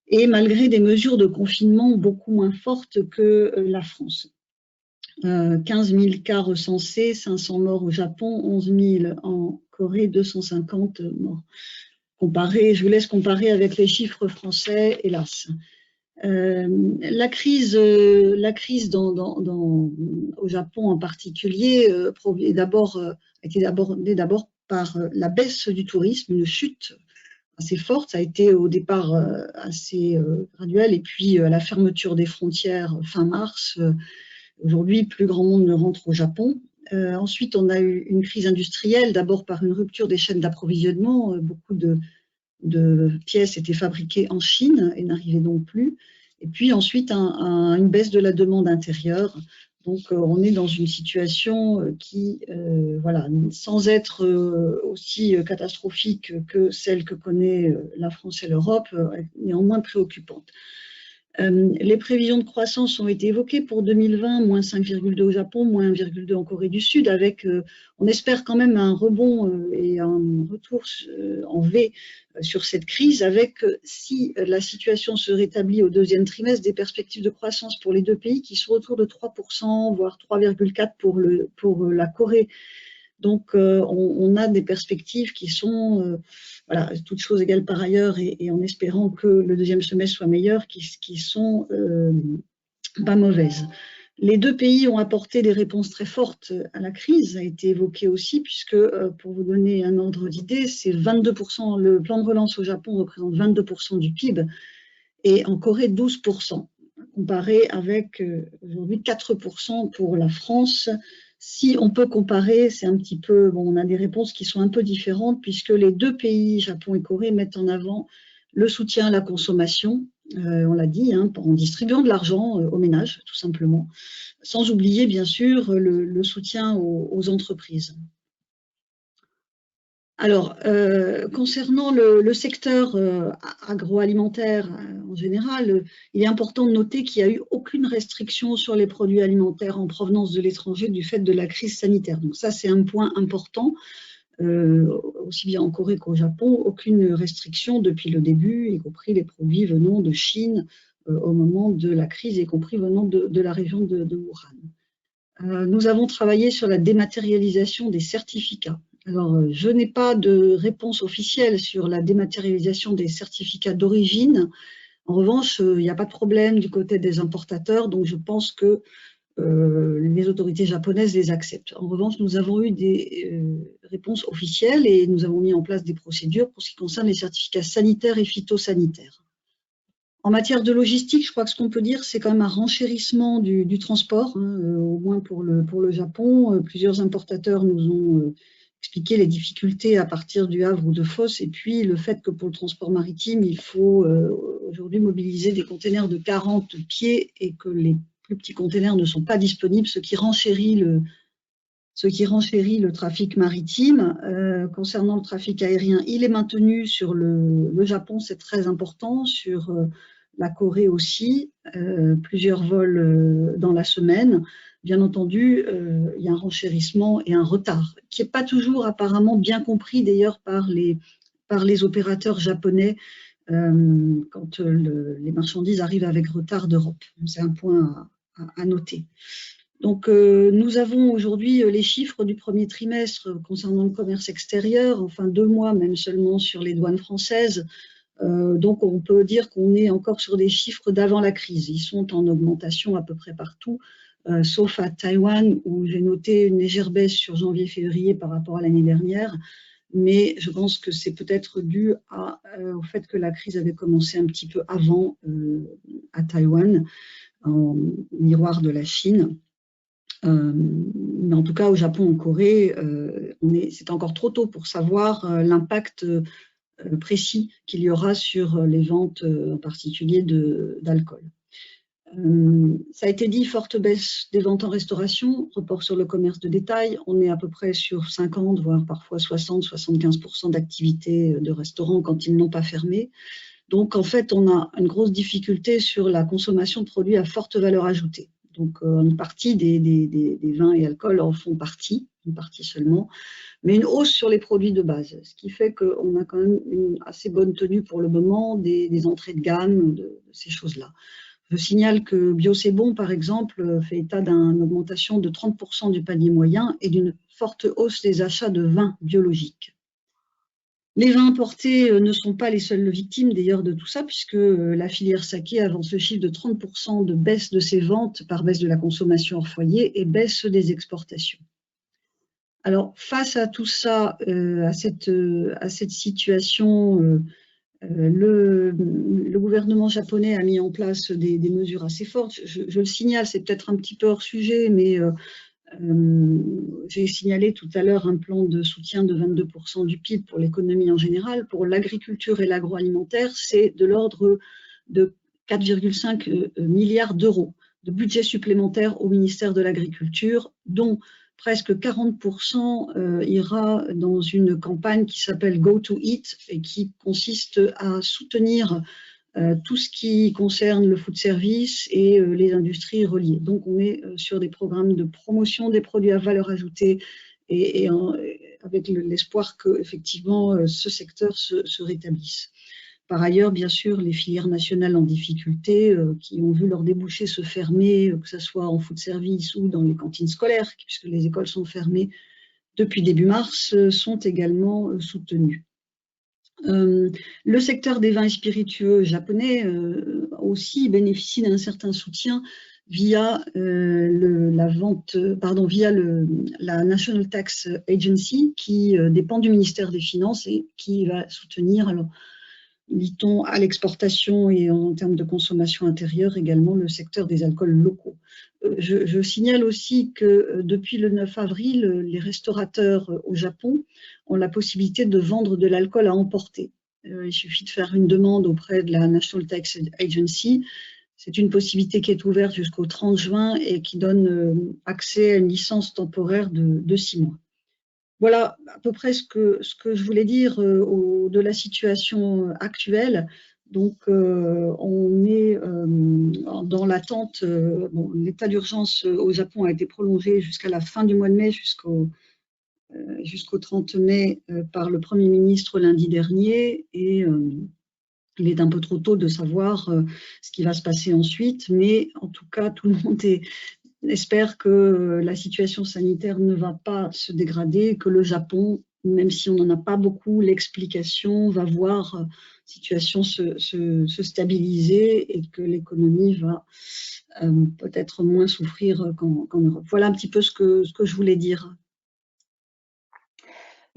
G: et malgré des mesures de confinement beaucoup moins fortes que la France. 15 000 cas recensés, 500 morts au Japon, 11 000 en Corée, 250 morts. Je vous laisse comparer avec les chiffres français, hélas. La crise au Japon en particulier a été abordée d'abord par la baisse du tourisme, une chute assez forte. Ça a été au départ assez graduel, et puis la fermeture des frontières fin mars. Aujourd'hui, plus grand monde ne rentre au Japon. Ensuite, on a eu une crise industrielle, d'abord par une rupture des chaînes d'approvisionnement. Beaucoup de pièces étaient fabriquées en Chine et n'arrivaient donc plus. Et puis ensuite, une baisse de la demande intérieure. Donc, on est dans une situation qui, voilà, sans être aussi catastrophique que celle que connaît la France et l'Europe, est néanmoins préoccupante. Les prévisions de croissance ont été évoquées pour 2020, moins 5,2 au Japon, moins 1,2 en Corée du Sud, avec, on espère quand même un rebond et un retour en V sur cette crise, avec, si la situation se rétablit au deuxième trimestre, des perspectives de croissance pour les deux pays qui sont autour de 3%, voire 3,4% pour la Corée. Donc, on a des perspectives qui sont, voilà, toutes choses égales par ailleurs, et en espérant que le deuxième semestre soit meilleur, qui sont pas mauvaises. Les deux pays ont apporté des réponses très fortes à la crise, ça a été évoqué aussi, puisque, pour vous donner un ordre d'idée, c'est 22%, le plan de relance au Japon représente 22% du PIB, et en Corée 12%, comparé avec aujourd'hui 4% pour la France. Si on peut comparer, c'est un petit peu, bon, on a des réponses qui sont un peu différentes, puisque les deux pays, Japon et Corée, mettent en avant le soutien à la consommation, on l'a dit, hein, en distribuant de l'argent aux ménages, tout simplement, sans oublier bien sûr le soutien aux entreprises. Alors, concernant le secteur agroalimentaire en général, il est important de noter qu'il n'y a eu aucune restriction sur les produits alimentaires en provenance de l'étranger du fait de la crise sanitaire. Donc ça, c'est un point important, aussi bien en Corée qu'au Japon, aucune restriction depuis le début, y compris les produits venant de Chine au moment de la crise, y compris venant de la région de Wuhan. Nous avons travaillé sur la dématérialisation des certificats. Alors, je n'ai pas de réponse officielle sur la dématérialisation des certificats d'origine. En revanche, il n'y a pas de problème du côté des importateurs, donc je pense que les autorités japonaises les acceptent. En revanche, nous avons eu des réponses officielles et nous avons mis en place des procédures pour ce qui concerne les certificats sanitaires et phytosanitaires. En matière de logistique, je crois que ce qu'on peut dire, c'est quand même un renchérissement du transport, hein, au moins pour le Japon. Plusieurs importateurs nous ont expliqué les difficultés à partir du Havre ou de Fos, et puis le fait que pour le transport maritime, il faut aujourd'hui mobiliser des containers de 40 pieds et que les plus petits containers ne sont pas disponibles, ce qui renchérit le trafic maritime. Concernant le trafic aérien, il est maintenu sur le Japon, c'est très important, sur la Corée aussi, plusieurs vols dans la semaine. Bien entendu, il y a un renchérissement et un retard, qui n'est pas toujours apparemment bien compris d'ailleurs par les opérateurs japonais quand les marchandises arrivent avec retard d'Europe. C'est un point à noter. Donc, nous avons aujourd'hui les chiffres du premier trimestre concernant le commerce extérieur, enfin 2 mois même seulement sur les douanes françaises. Donc, on peut dire qu'on est encore sur des chiffres d'avant la crise. Ils sont en augmentation à peu près partout, sauf à Taïwan, où j'ai noté une légère baisse sur janvier-février par rapport à l'année dernière. Mais je pense que c'est peut-être dû au fait que la crise avait commencé un petit peu avant à Taïwan, en miroir de la Chine. Mais en tout cas, au Japon, en Corée, c'est encore trop tôt pour savoir l'impact précis qu'il y aura sur les ventes, en particulier d'alcool. Ça a été dit, forte baisse des ventes en restauration, report sur le commerce de détail. On est à peu près sur 50, voire parfois 60-75% d'activité de restaurants quand ils n'ont pas fermé. Donc, en fait, on a une grosse difficulté sur la consommation de produits à forte valeur ajoutée. Donc, une partie des vins et alcools en font partie, une partie seulement, mais une hausse sur les produits de base, ce qui fait qu'on a quand même une assez bonne tenue pour le moment des entrées de gamme, de ces choses-là. Je signale que Bio c'est bon, par exemple, fait état d'une augmentation de 30% du panier moyen et d'une forte hausse des achats de vins biologiques. Les vins importés ne sont pas les seules victimes d'ailleurs de tout ça, puisque la filière saké avance le chiffre de 30% de baisse de ses ventes par baisse de la consommation hors foyer et baisse des exportations. Alors, face à tout ça, à cette situation, le gouvernement japonais a mis en place des mesures assez fortes. Je le signale, c'est peut-être un petit peu hors sujet, mais j'ai signalé tout à l'heure un plan de soutien de 22% du PIB pour l'économie en général. Pour l'agriculture et l'agroalimentaire, c'est de l'ordre de 4,5 milliards d'euros de budget supplémentaire au ministère de l'Agriculture, dont presque 40% ira dans une campagne qui s'appelle Go to Eat et qui consiste à soutenir tout ce qui concerne le food service et les industries reliées. Donc, on est sur des programmes de promotion des produits à valeur ajoutée et avec l'espoir que, effectivement, ce secteur se rétablisse. Par ailleurs, bien sûr, les filières nationales en difficulté qui ont vu leurs débouchés se fermer, que ce soit en food service ou dans les cantines scolaires, puisque les écoles sont fermées depuis début mars, sont également soutenues. Le secteur des vins et spiritueux japonais aussi bénéficie d'un certain soutien via la National Tax Agency qui dépend du ministère des Finances et qui va soutenir, alors lit-on, à l'exportation et en termes de consommation intérieure également le secteur des alcools locaux. Je signale aussi que depuis le 9 avril, les restaurateurs au Japon ont la possibilité de vendre de l'alcool à emporter. Il suffit de faire une demande auprès de la National Tax Agency. C'est une possibilité qui est ouverte jusqu'au 30 juin et qui donne accès à une licence temporaire de 6 mois. Voilà à peu près ce que je voulais dire de la situation actuelle. Donc, on est dans l'attente. L'état d'urgence au Japon a été prolongé jusqu'à la fin du mois de mai, jusqu'au 30 mai par le Premier ministre lundi dernier. Et il est un peu trop tôt de savoir ce qui va se passer ensuite. Mais en tout cas, tout le monde espère que la situation sanitaire ne va pas se dégrader, que le Japon, même si on n'en a pas beaucoup l'explication, va voir la situation se stabiliser et que l'économie va peut-être moins souffrir qu'en Europe. Voilà un petit peu ce que je voulais dire.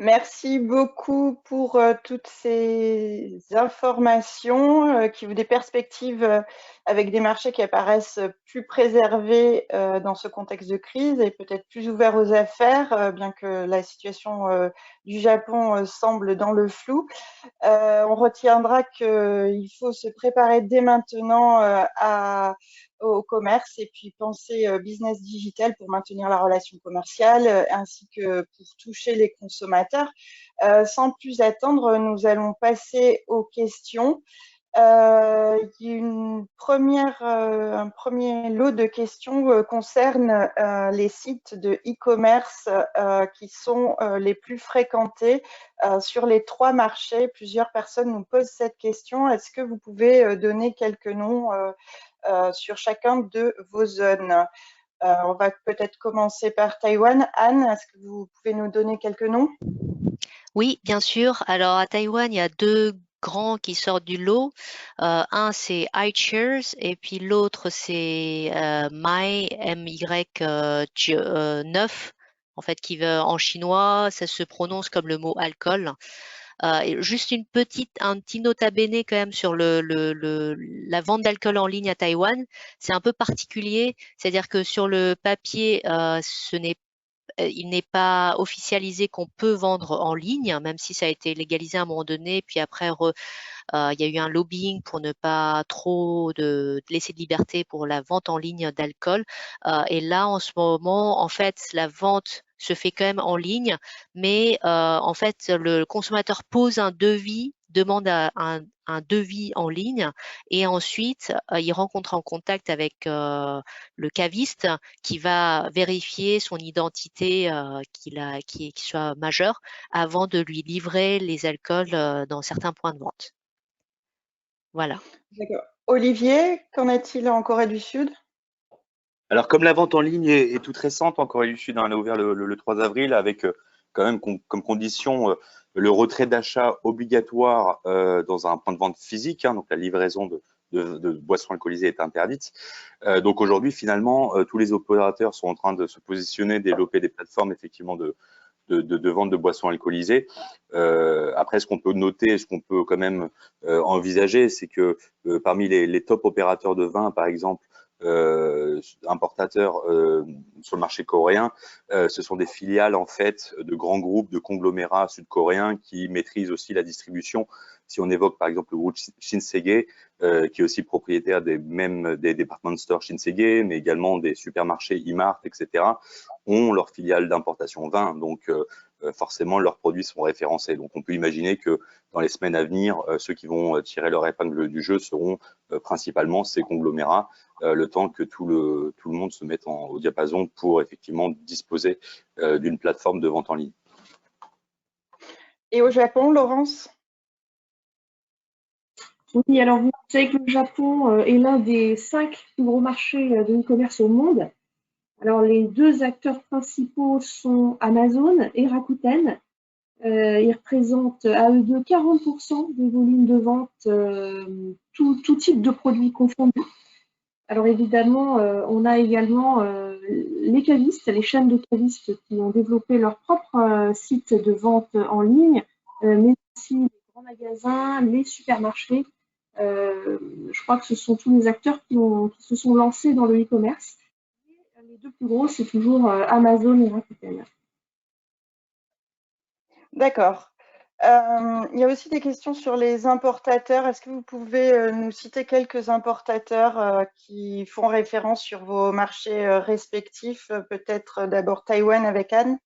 A: Merci beaucoup pour toutes ces informations qui ouvrent des perspectives avec des marchés qui apparaissent plus préservés dans ce contexte de crise et peut-être plus ouverts aux affaires, bien que la situation du Japon semble dans le flou. On retiendra qu'il faut se préparer dès maintenant au commerce et puis penser business digital pour maintenir la relation commerciale ainsi que pour toucher les consommateurs. Sans plus attendre, nous allons passer aux questions. Il y a un premier lot de questions concerne les sites de e-commerce qui sont les plus fréquentés sur les 3 marchés. Plusieurs personnes nous posent cette question. Est-ce que vous pouvez donner quelques noms sur chacun de vos zones? On va peut-être commencer par Taïwan. Anne, est-ce que vous pouvez nous donner quelques noms?
D: Oui, bien sûr. Alors, à Taïwan, il y a 2 grands qui sortent du lot. Un, c'est iCheers et puis l'autre, c'est MY9, en fait, qui veut en chinois, ça se prononce comme le mot alcool. Juste un petit nota bene quand même sur la vente d'alcool en ligne à Taïwan. C'est un peu particulier, c'est-à-dire que sur le papier, il n'est pas officialisé qu'on peut vendre en ligne, même si ça a été légalisé à un moment donné. Puis après, il y a eu un lobbying pour ne pas trop laisser de liberté pour la vente en ligne d'alcool. Et là, en ce moment, en fait, la vente se fait quand même en ligne, mais en fait, le consommateur pose un devis, demande un devis en ligne et ensuite il rencontre en contact avec le caviste qui va vérifier son identité, qu'il soit majeur avant de lui livrer les alcools dans certains points de vente. Voilà.
A: D'accord. Olivier, qu'en est-il en Corée du Sud?
E: Alors, comme la vente en ligne est toute récente en Corée du Sud, hein, elle a ouvert le 3 avril avec quand même comme condition le retrait d'achat obligatoire dans un point de vente physique, hein, donc la livraison de boissons alcoolisées est interdite. Donc aujourd'hui, finalement, tous les opérateurs sont en train de se positionner, développer des plateformes effectivement de vente de boissons alcoolisées. Après, ce qu'on peut noter, ce qu'on peut quand même envisager, c'est que parmi les top opérateurs de vin, par exemple, importateurs sur le marché coréen, ce sont des filiales en fait de grands groupes, de conglomérats sud-coréens qui maîtrisent aussi la distribution. Si on évoque par exemple le groupe Shinsegae, qui est aussi propriétaire des department stores Shinsegae, mais également des supermarchés E-Mart, etc., ont leur filiale d'importation vin. Donc forcément, leurs produits sont référencés. Donc on peut imaginer que dans les semaines à venir, ceux qui vont tirer leur épingle du jeu seront principalement ces conglomérats, le temps que tout le monde se mette au diapason pour effectivement disposer d'une plateforme de vente en ligne.
A: Et au Japon, Laurence?
F: Oui, alors vous savez que le Japon est l'un des 5 plus gros marchés de e-commerce au monde. Alors les 2 acteurs principaux sont Amazon et Rakuten. Ils représentent à eux deux 40% des volumes de vente, tout type de produits confondus. Alors évidemment, on a également les cavistes, les chaînes de cavistes qui ont développé leur propre site de vente en ligne, mais aussi les grands magasins, les supermarchés. Je crois que ce sont tous les acteurs qui se sont lancés dans le e-commerce. Les 2 plus gros, c'est toujours Amazon et Rakuten.
A: D'accord. Il y a aussi des questions sur les importateurs. Est-ce que vous pouvez nous citer quelques importateurs qui font référence sur vos marchés respectifs? Peut-être d'abord Taïwan avec Anne.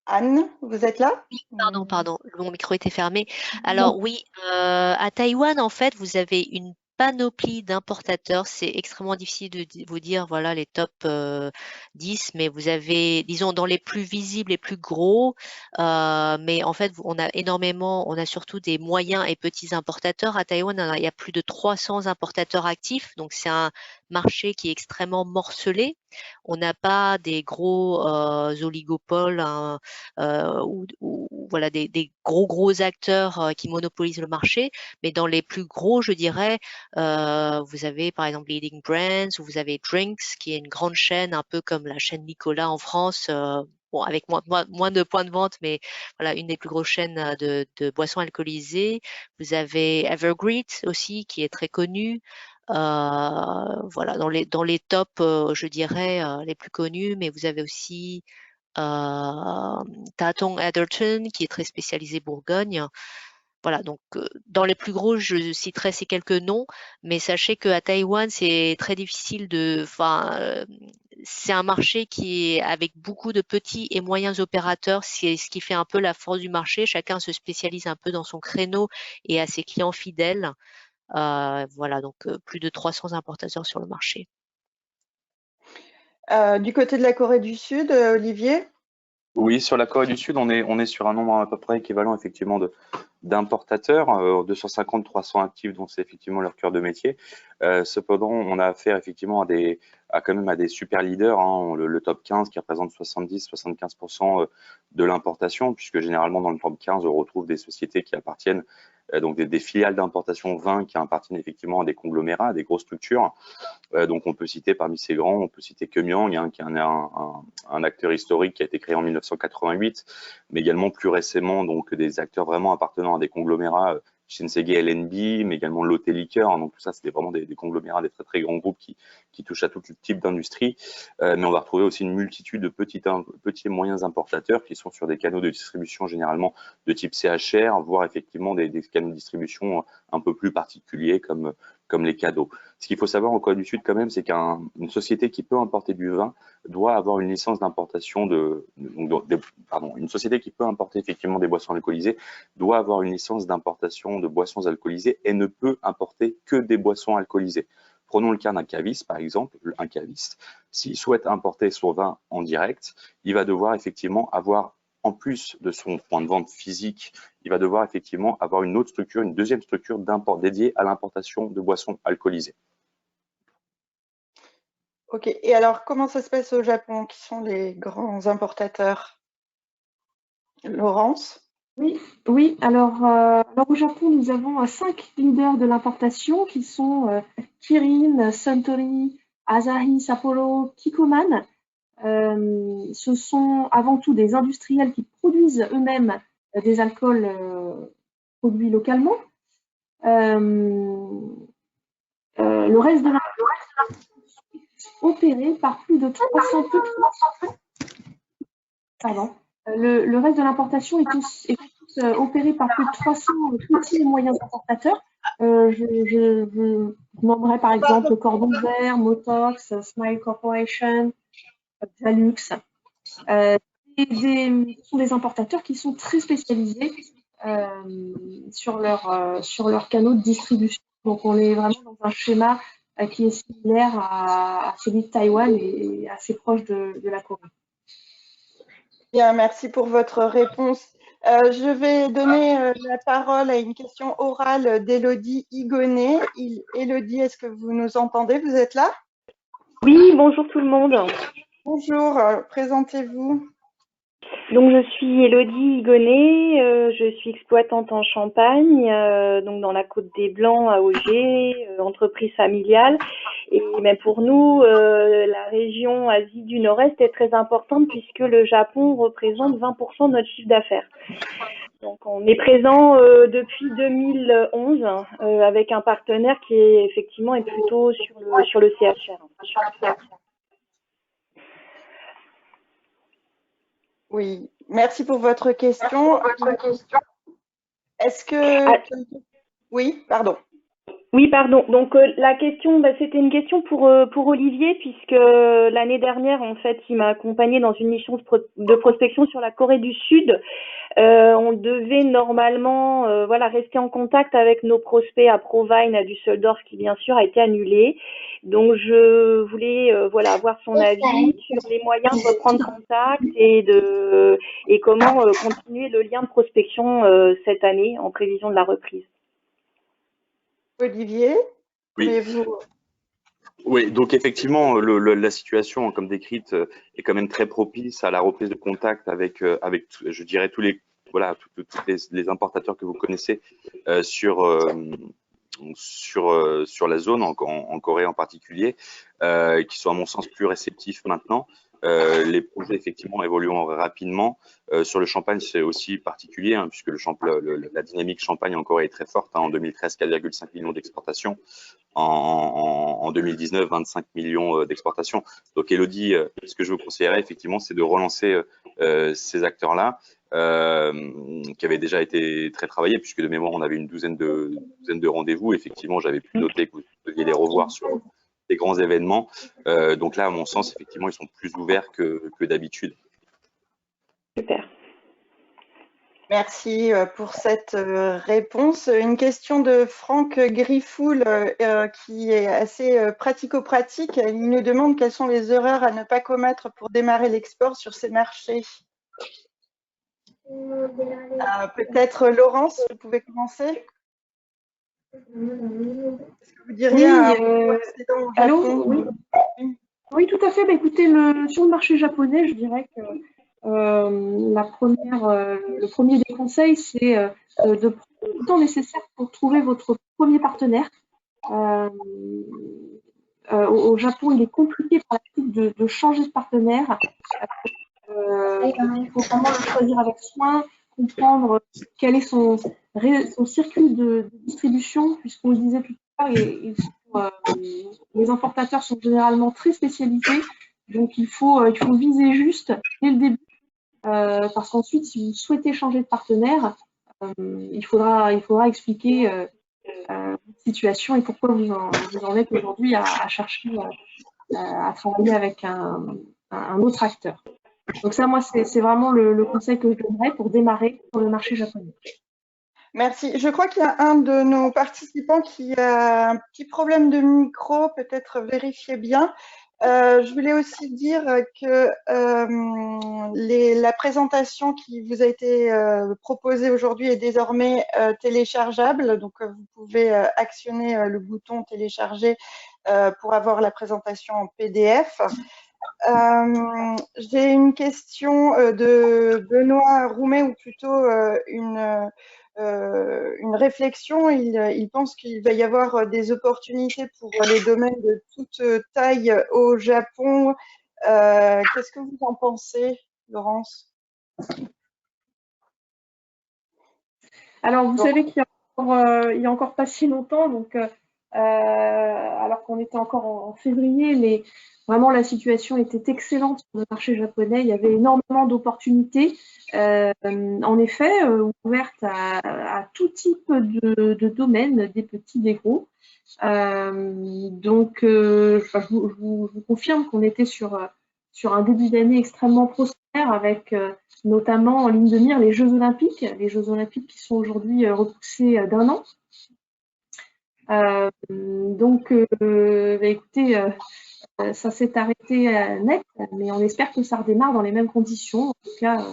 A: Anne, vous êtes là?
D: Pardon, mon micro était fermé. Alors oui, à Taïwan, en fait, vous avez une panoplie d'importateurs. C'est extrêmement difficile de vous dire, voilà, les top 10, mais vous avez, disons, dans les plus visibles, les plus gros, mais en fait, on a surtout des moyens et petits importateurs. À Taïwan, il y a plus de 300 importateurs actifs, donc c'est un marché qui est extrêmement morcelé. On n'a pas des gros oligopoles, hein, ou voilà des gros acteurs qui monopolisent le marché, mais dans les plus gros, je dirais, vous avez par exemple Leading Brands, ou vous avez Drinks, qui est une grande chaîne, un peu comme la chaîne Nicolas en France, bon, avec moins de points de vente, mais voilà, une des plus grosses chaînes de boissons alcoolisées. Vous avez Evergreet aussi, qui est très connu. Voilà, dans les tops, je dirais, les plus connus, mais vous avez aussi Tatong Adderton, qui est très spécialisé Bourgogne. Voilà, donc dans les plus gros, je citerai ces quelques noms, mais sachez qu'à Taïwan, c'est très difficile c'est un marché qui est avec beaucoup de petits et moyens opérateurs, c'est ce qui fait un peu la force du marché. Chacun se spécialise un peu dans son créneau et a ses clients fidèles. Voilà, donc plus de 300 importateurs sur le marché.
A: Du côté de la Corée du Sud, Olivier?
E: Oui, sur la Corée du Sud, on est sur un nombre à peu près équivalent effectivement d'importateurs, 250-300 actifs, donc c'est effectivement leur cœur de métier. Cependant, on a affaire effectivement quand même à des super leaders, hein, le top 15 qui représente 70-75% de l'importation, puisque généralement dans le top 15, on retrouve des sociétés qui appartiennent, donc des filiales d'importation vin qui appartiennent effectivement à des conglomérats, à des grosses structures. Donc on peut citer parmi ces grands, on peut citer Keumyang, hein, qui est un acteur historique qui a été créé en 1988, mais également plus récemment donc des acteurs vraiment appartenant à des conglomérats, Shinsegae LNB, mais également Lotte Liqueur, hein, donc tout ça c'est vraiment des conglomérats, des très très grands groupes qui touchent à tout type d'industrie, mais on va retrouver aussi une multitude de petits et moyens importateurs qui sont sur des canaux de distribution généralement de type CHR, voire effectivement des canaux de distribution un peu plus particuliers comme les cadeaux. Ce qu'il faut savoir en Corée du Sud quand même, c'est qu'une société qui peut importer du vin doit avoir une licence d'importation une société qui peut importer effectivement des boissons alcoolisées doit avoir une licence d'importation de boissons alcoolisées et ne peut importer que des boissons alcoolisées. Prenons le cas d'un caviste, par exemple, un caviste, s'il souhaite importer son vin en direct, il va devoir effectivement avoir en plus de son point de vente physique, il va devoir effectivement avoir une autre structure, une deuxième structure dédiée à l'importation de boissons alcoolisées.
A: Ok, et alors comment ça se passe au Japon? Qui sont les grands importateurs? Laurence?
F: Oui. Alors au Japon, nous avons 5 leaders de l'importation qui sont Kirin, Suntory, Asahi, Sapporo, Kikkoman. Ce sont avant tout des industriels qui produisent eux-mêmes des alcools produits localement. Le reste de l'importation est opéré par plus de 300 Le reste de l'importation est tous opéré par plus de 300 petits et moyens importateurs. Je nommerai par exemple Cordon Vert, Motox, Smile Corporation, Valux. Ce sont des importateurs qui sont très spécialisés sur leurs canaux de distribution. Donc on est vraiment dans un schéma qui est similaire à celui de Taïwan et assez proche de la Corée.
A: Bien, merci pour votre réponse. Je vais donner la parole à une question orale d'Élodie Higonnet. Élodie, est-ce que vous nous entendez? Vous êtes là?
H: Oui, bonjour tout le monde.
A: Bonjour, présentez-vous.
H: Donc je suis Élodie Higonnet, je suis exploitante en Champagne, donc dans la Côte des Blancs à Auger, entreprise familiale. Et même pour nous, la région Asie du Nord-Est est très importante puisque le Japon représente 20% de notre chiffre d'affaires. Donc on est présent depuis 2011 avec un partenaire qui est effectivement plutôt sur le CHR.
A: Oui, merci pour votre question. Est-ce que... Oui, pardon.
H: Oui, pardon. Donc la question, c'était une question pour Olivier, puisque l'année dernière, en fait, il m'a accompagnée dans une mission de prospection sur la Corée du Sud. On devait normalement rester en contact avec nos prospects à Provine, à Düsseldorf, qui bien sûr a été annulé. Donc je voulais avoir son avis sur les moyens de reprendre contact et comment continuer le lien de prospection cette année en prévision de la reprise.
A: Olivier, voulez-vous...
E: Oui, donc effectivement, la situation, comme décrite, est quand même très propice à la reprise de contact avec je dirais, tous les les importateurs que vous connaissez sur la zone, en Corée en particulier, qui sont à mon sens plus réceptifs maintenant. Les projets effectivement évoluant rapidement. Sur le champagne, c'est aussi particulier, puisque la dynamique champagne en Corée est très forte. En 2013, 4,5 millions d'exportations. En 2019, 25 millions d'exportations. Donc Élodie, ce que je vous conseillerais effectivement, c'est de relancer ces acteurs-là, qui avaient déjà été très travaillés, puisque de mémoire, on avait une douzaine de rendez-vous. Effectivement, j'avais pu noter que vous deviez les revoir sur des grands événements. Donc là, à mon sens, effectivement, ils sont plus ouverts que d'habitude.
H: Super.
A: Merci pour cette réponse. Une question de Franck Griffoul qui est assez pratico-pratique. Il nous demande quelles sont les erreurs à ne pas commettre pour démarrer l'export sur ces marchés. Peut-être Laurence, vous pouvez commencer. Est-ce que vous diriez
F: allô, oui, tout à fait. Écoutez, sur le marché japonais, je dirais que le premier des conseils, c'est de prendre le temps nécessaire pour trouver votre premier partenaire. Au Japon, il est compliqué par la suite de changer de partenaire. Il faut vraiment le choisir avec soin, comprendre quel est son circuit de distribution, puisqu'on le disait tout à l'heure, les importateurs sont généralement très spécialisés, donc il faut viser juste dès le début. Parce qu'ensuite, si vous souhaitez changer de partenaire, il faudra expliquer votre situation et pourquoi vous en êtes aujourd'hui à chercher à travailler avec un autre acteur. Donc ça, moi, c'est vraiment le conseil que je donnerais pour démarrer sur le marché japonais.
A: Merci. Je crois qu'il y a un de nos participants qui a un petit problème de micro, peut-être vérifiez bien. Je voulais aussi dire que la présentation qui vous a été proposée aujourd'hui est désormais téléchargeable. Donc, vous pouvez actionner le bouton télécharger pour avoir la présentation en PDF. J'ai une question de Benoît Roumet, ou plutôt une réflexion. Il pense qu'il va y avoir des opportunités pour les domaines de toute taille au Japon. Qu'est-ce que vous en pensez, Laurence?
F: Alors, vous savez qu'il y a encore pas si longtemps, donc alors qu'on était encore en février, mais vraiment la situation était excellente sur le marché japonais. Il y avait énormément d'opportunités, en effet, ouvertes à tout type de domaines, des petits, des gros. Donc, je vous confirme qu'on était sur un début d'année extrêmement prospère, avec notamment en ligne de mire les Jeux Olympiques qui sont aujourd'hui repoussés d'1 an. Donc, écoutez, ça s'est arrêté net, mais on espère que ça redémarre dans les mêmes conditions. En tout cas,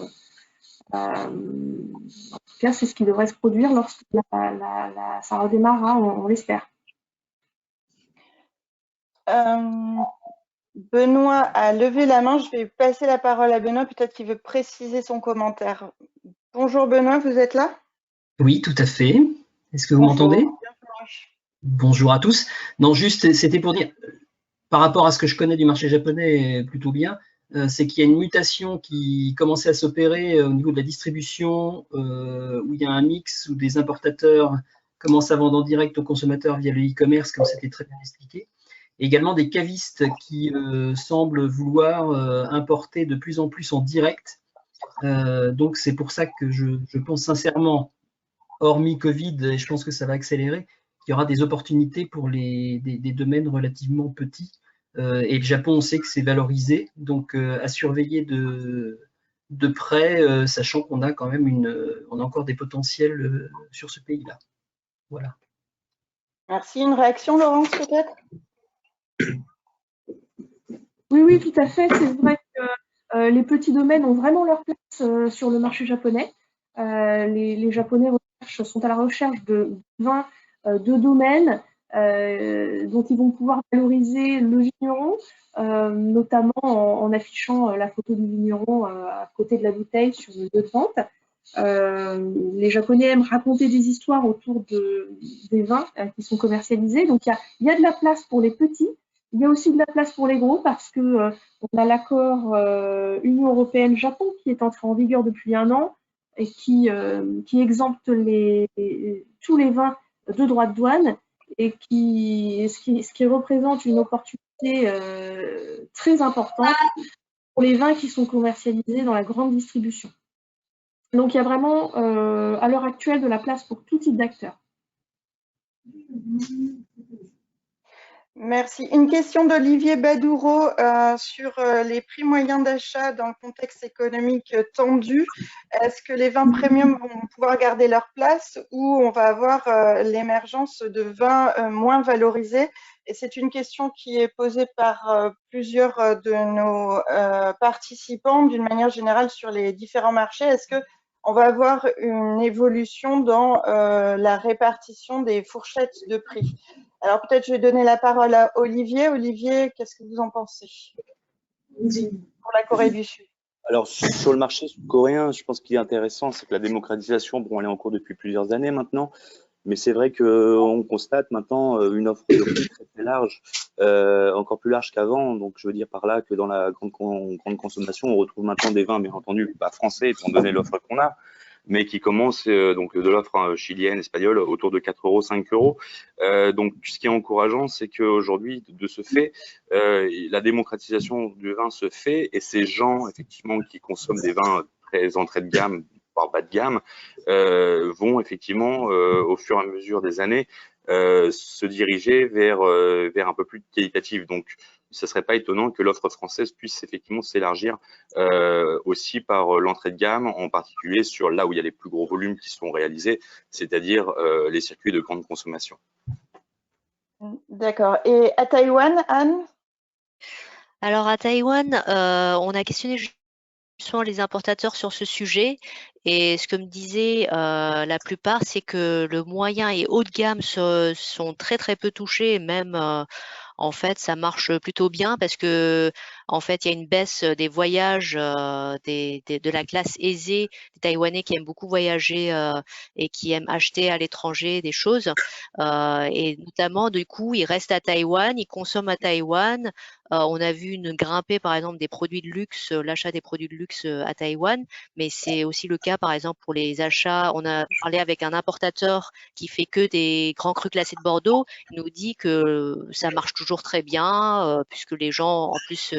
F: c'est ce qui devrait se produire lorsque ça redémarrera, on l'espère.
A: Benoît a levé la main. Je vais passer la parole à Benoît. Peut-être qu'il veut préciser son commentaire. Bonjour Benoît, vous êtes là?
I: Oui, tout à fait. Est-ce que vous m'entendez? Bonjour à tous. Non, juste, c'était pour dire, par rapport à ce que je connais du marché japonais plutôt bien, c'est qu'il y a une mutation qui commençait à s'opérer au niveau de la distribution, où il y a un mix où des importateurs commencent à vendre en direct aux consommateurs via le e-commerce, comme c'était très bien expliqué. Et également des cavistes qui semblent vouloir importer de plus en plus en direct. Donc c'est pour ça que je pense sincèrement, hormis Covid, et je pense que ça va accélérer, qu'il y aura des opportunités pour des domaines relativement petits. Et le Japon, on sait que c'est valorisé, donc à surveiller de près, sachant qu'on a quand même on a encore des potentiels sur ce pays-là. Voilà.
A: Merci. Une réaction, Laurence, peut-être?
F: Oui, tout à fait. C'est vrai que les petits domaines ont vraiment leur place sur le marché japonais. Les Japonais sont à la recherche de 20 domaines dont ils vont pouvoir valoriser le vigneron, notamment en affichant la photo du vigneron à côté de la bouteille sur le lieu de vente. Les Japonais aiment raconter des histoires autour des vins qui sont commercialisés. Donc, il y a de la place pour les petits. Il y a aussi de la place pour les gros, parce que on a l'accord Union européenne-Japon qui est entré en vigueur depuis 1 an et qui exempte tous les vins de droits de douane, et ce qui représente une opportunité très importante pour les vins qui sont commercialisés dans la grande distribution. Donc, il y a vraiment, à l'heure actuelle, de la place pour tout type d'acteurs.
A: Merci. Une question d'Olivier Badoureau sur les prix moyens d'achat dans le contexte économique tendu. Est-ce que les vins premium vont pouvoir garder leur place, ou on va avoir l'émergence de vins moins valorisés? Et c'est une question qui est posée par plusieurs de nos participants d'une manière générale sur les différents marchés. Est-ce que on va avoir une évolution dans la répartition des fourchettes de prix? Alors peut-être je vais donner la parole à Olivier. Olivier, qu'est-ce que vous en pensez pour la Corée du Sud?
E: Alors sur le marché coréen, je pense qu'il est intéressant, c'est que la démocratisation, bon, elle est en cours depuis plusieurs années maintenant, mais c'est vrai qu'on constate maintenant une offre de prix très, très large, encore plus large qu'avant. Donc je veux dire par là que dans la grande consommation, on retrouve maintenant des vins, bien entendu, pas français, étant donné l'offre qu'on a, mais qui commence donc de l'offre chilienne, espagnole, autour de 4 €, 5 €. Donc, ce qui est encourageant, c'est qu'aujourd'hui, de ce fait, la démocratisation du vin se fait, et ces gens, effectivement, qui consomment des vins très entrée de gamme, voire bas de gamme, vont effectivement, au fur et à mesure des années, se diriger vers un peu plus qualitatif. Donc, ce ne serait pas étonnant que l'offre française puisse effectivement s'élargir aussi par l'entrée de gamme, en particulier sur là où il y a les plus gros volumes qui sont réalisés, c'est-à-dire les circuits de grande consommation.
A: D'accord. Et à Taïwan, Anne?
D: Alors à Taïwan, on a questionné justement les importateurs sur ce sujet et ce que me disaient la plupart, c'est que le moyen et haut de gamme sont très très peu touchés, et même en fait, ça marche plutôt bien parce que, en fait, il y a une baisse des voyages de la classe aisée des Taïwanais qui aiment beaucoup voyager et qui aiment acheter à l'étranger des choses. Et notamment, du coup, ils restent à Taïwan, ils consomment à Taïwan. On a vu une grimper, par exemple, des produits de luxe, l'achat des produits de luxe à Taïwan, mais c'est aussi le cas, par exemple, pour les achats. On a parlé avec un importateur qui fait que des grands crus classés de Bordeaux. Il nous dit que ça marche toujours très bien, puisque les gens, en plus,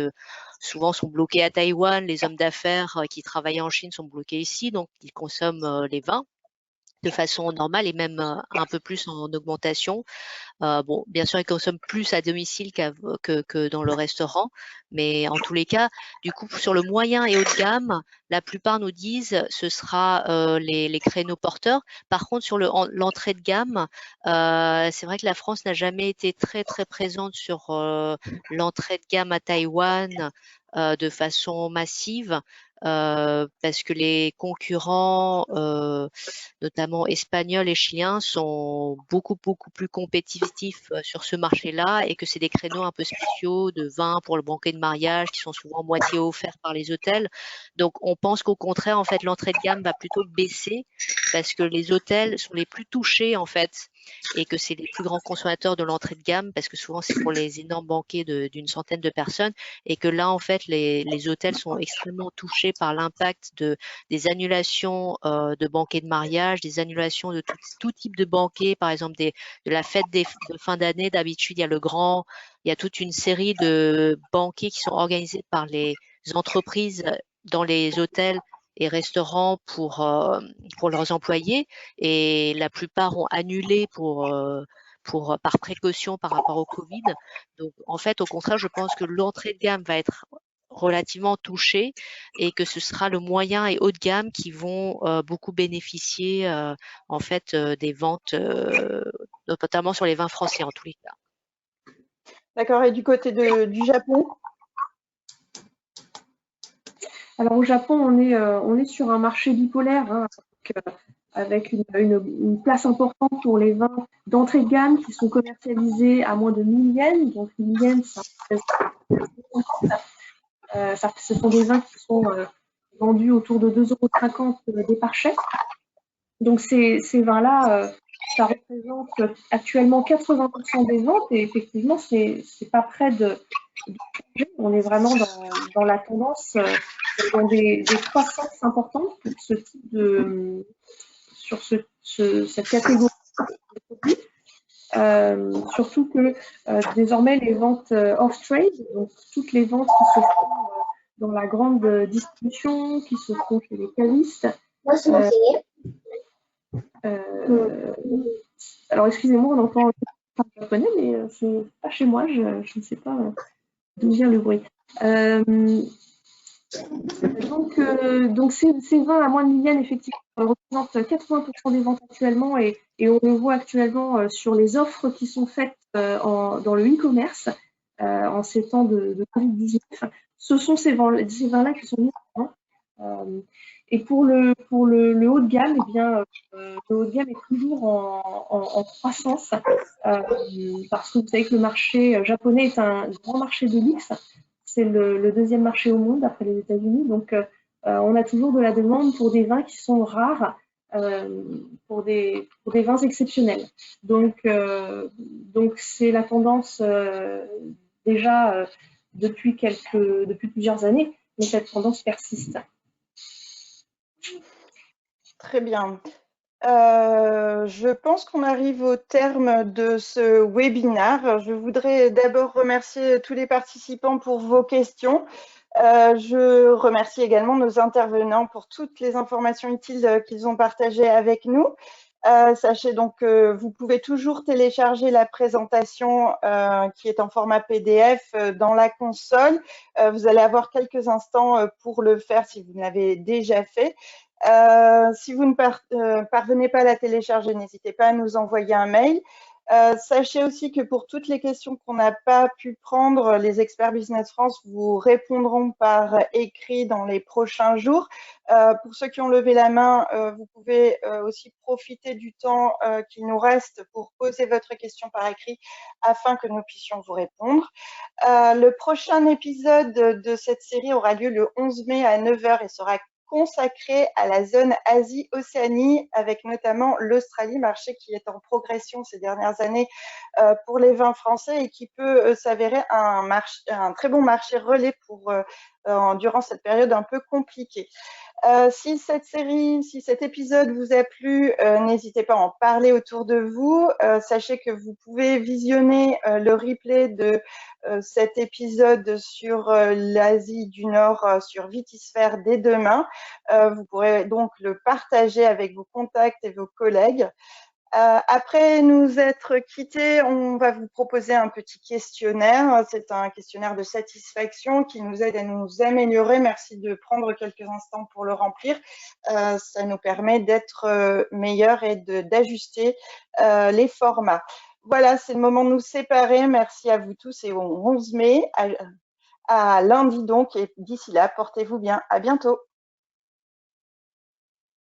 D: souvent sont bloqués à Taïwan. Les hommes d'affaires qui travaillent en Chine sont bloqués ici, donc ils consomment les vins de façon normale et même un peu plus en augmentation. Bon, bien sûr, ils consomment plus à domicile que dans le restaurant, mais en tous les cas, du coup, sur le moyen et haut de gamme, la plupart nous disent ce sera les créneaux porteurs. Par contre, sur l'entrée de gamme, c'est vrai que la France n'a jamais été très très présente sur l'entrée de gamme à Taïwan de façon massive. Parce que les concurrents, notamment espagnols et chiliens, sont beaucoup plus compétitifs sur ce marché-là et que c'est des créneaux un peu spéciaux de vin pour le banquet de mariage qui sont souvent moitié offerts par les hôtels. Donc on pense qu'au contraire, en fait, l'entrée de gamme va plutôt baisser parce que les hôtels sont les plus touchés en fait et que c'est les plus grands consommateurs de l'entrée de gamme parce que souvent c'est pour les énormes banquets d'une centaine de personnes et que là en fait les hôtels sont extrêmement touchés par l'impact des annulations de banquets de mariage, des annulations de tout type de banquets, par exemple de la fête de fin d'année. D'habitude il y a toute une série de banquets qui sont organisés par les entreprises dans les hôtels et restaurants pour leurs employés et la plupart ont annulé par précaution par rapport au Covid. Donc en fait, au contraire, je pense que l'entrée de gamme va être relativement touchée et que ce sera le moyen et haut de gamme qui vont beaucoup bénéficier en fait des ventes, notamment sur les vins français en tous les cas.
A: D'accord. Et du côté du Japon?
F: Alors au Japon, on est sur un marché bipolaire hein, avec une place importante pour les vins d'entrée de gamme qui sont commercialisés à moins de 1000 yens. Donc 1000 yens, ce sont des vins qui sont vendus autour de 2,50 € des parchets. Donc ces vins-là, ça représente actuellement 80% des ventes et effectivement, c'est pas près de changer. On est vraiment dans la tendance, dans des croissances importantes pour ce type sur cette catégorie de produits. Surtout que désormais les ventes off-trade, donc toutes les ventes qui se font dans la grande distribution, qui se font chez les cavistes. Alors excusez-moi, on entend un japonais, mais c'est pas chez moi, je ne sais pas d'où vient le bruit. Donc ces vins à moins de 1000 yens, effectivement, représentent 80% des ventes actuellement et on le voit actuellement sur les offres qui sont faites dans le e-commerce en ces temps de Covid-19. Ce sont ces vins-là qui sont mis en vente. Et pour le haut de gamme, eh bien, le haut de gamme est toujours en croissance parce que vous savez que le marché japonais est un grand marché de luxe. C'est le deuxième marché au monde après les États-Unis. Donc, on a toujours de la demande pour des vins qui sont rares, pour des vins exceptionnels. Donc c'est la tendance déjà depuis plusieurs années, mais cette tendance persiste.
A: Très bien. Je pense qu'on arrive au terme de ce webinaire. Je voudrais d'abord remercier tous les participants pour vos questions. Je remercie également nos intervenants pour toutes les informations utiles qu'ils ont partagées avec nous. Sachez donc que vous pouvez toujours télécharger la présentation qui est en format PDF dans la console. Vous allez avoir quelques instants pour le faire si vous l'avez déjà fait. Si vous ne parvenez pas à la télécharger, n'hésitez pas à nous envoyer un mail. Sachez aussi que pour toutes les questions qu'on n'a pas pu prendre, les experts Business France vous répondront par écrit dans les prochains jours. Pour ceux qui ont levé la main, vous pouvez aussi profiter du temps qu'il nous reste pour poser votre question par écrit afin que nous puissions vous répondre. Le prochain épisode de cette série aura lieu le 11 mai à 9h et sera consacré à la zone Asie-Océanie, avec notamment l'Australie, marché qui est en progression ces dernières années pour les vins français et qui peut s'avérer un très bon marché relais pour durant cette période un peu compliquée. Si cet épisode vous a plu, n'hésitez pas à en parler autour de vous. Sachez que vous pouvez visionner le replay de cet épisode sur l'Asie du Nord sur Vitisphère dès demain. Vous pourrez donc le partager avec vos contacts et vos collègues. Après nous être quittés, on va vous proposer un petit questionnaire. C'est un questionnaire de satisfaction qui nous aide à nous améliorer. Merci de prendre quelques instants pour le remplir. Ça nous permet d'être meilleurs et d'ajuster les formats. Voilà, c'est le moment de nous séparer. Merci à vous tous et au 11 mai, à lundi donc. Et d'ici là, portez-vous bien. À bientôt.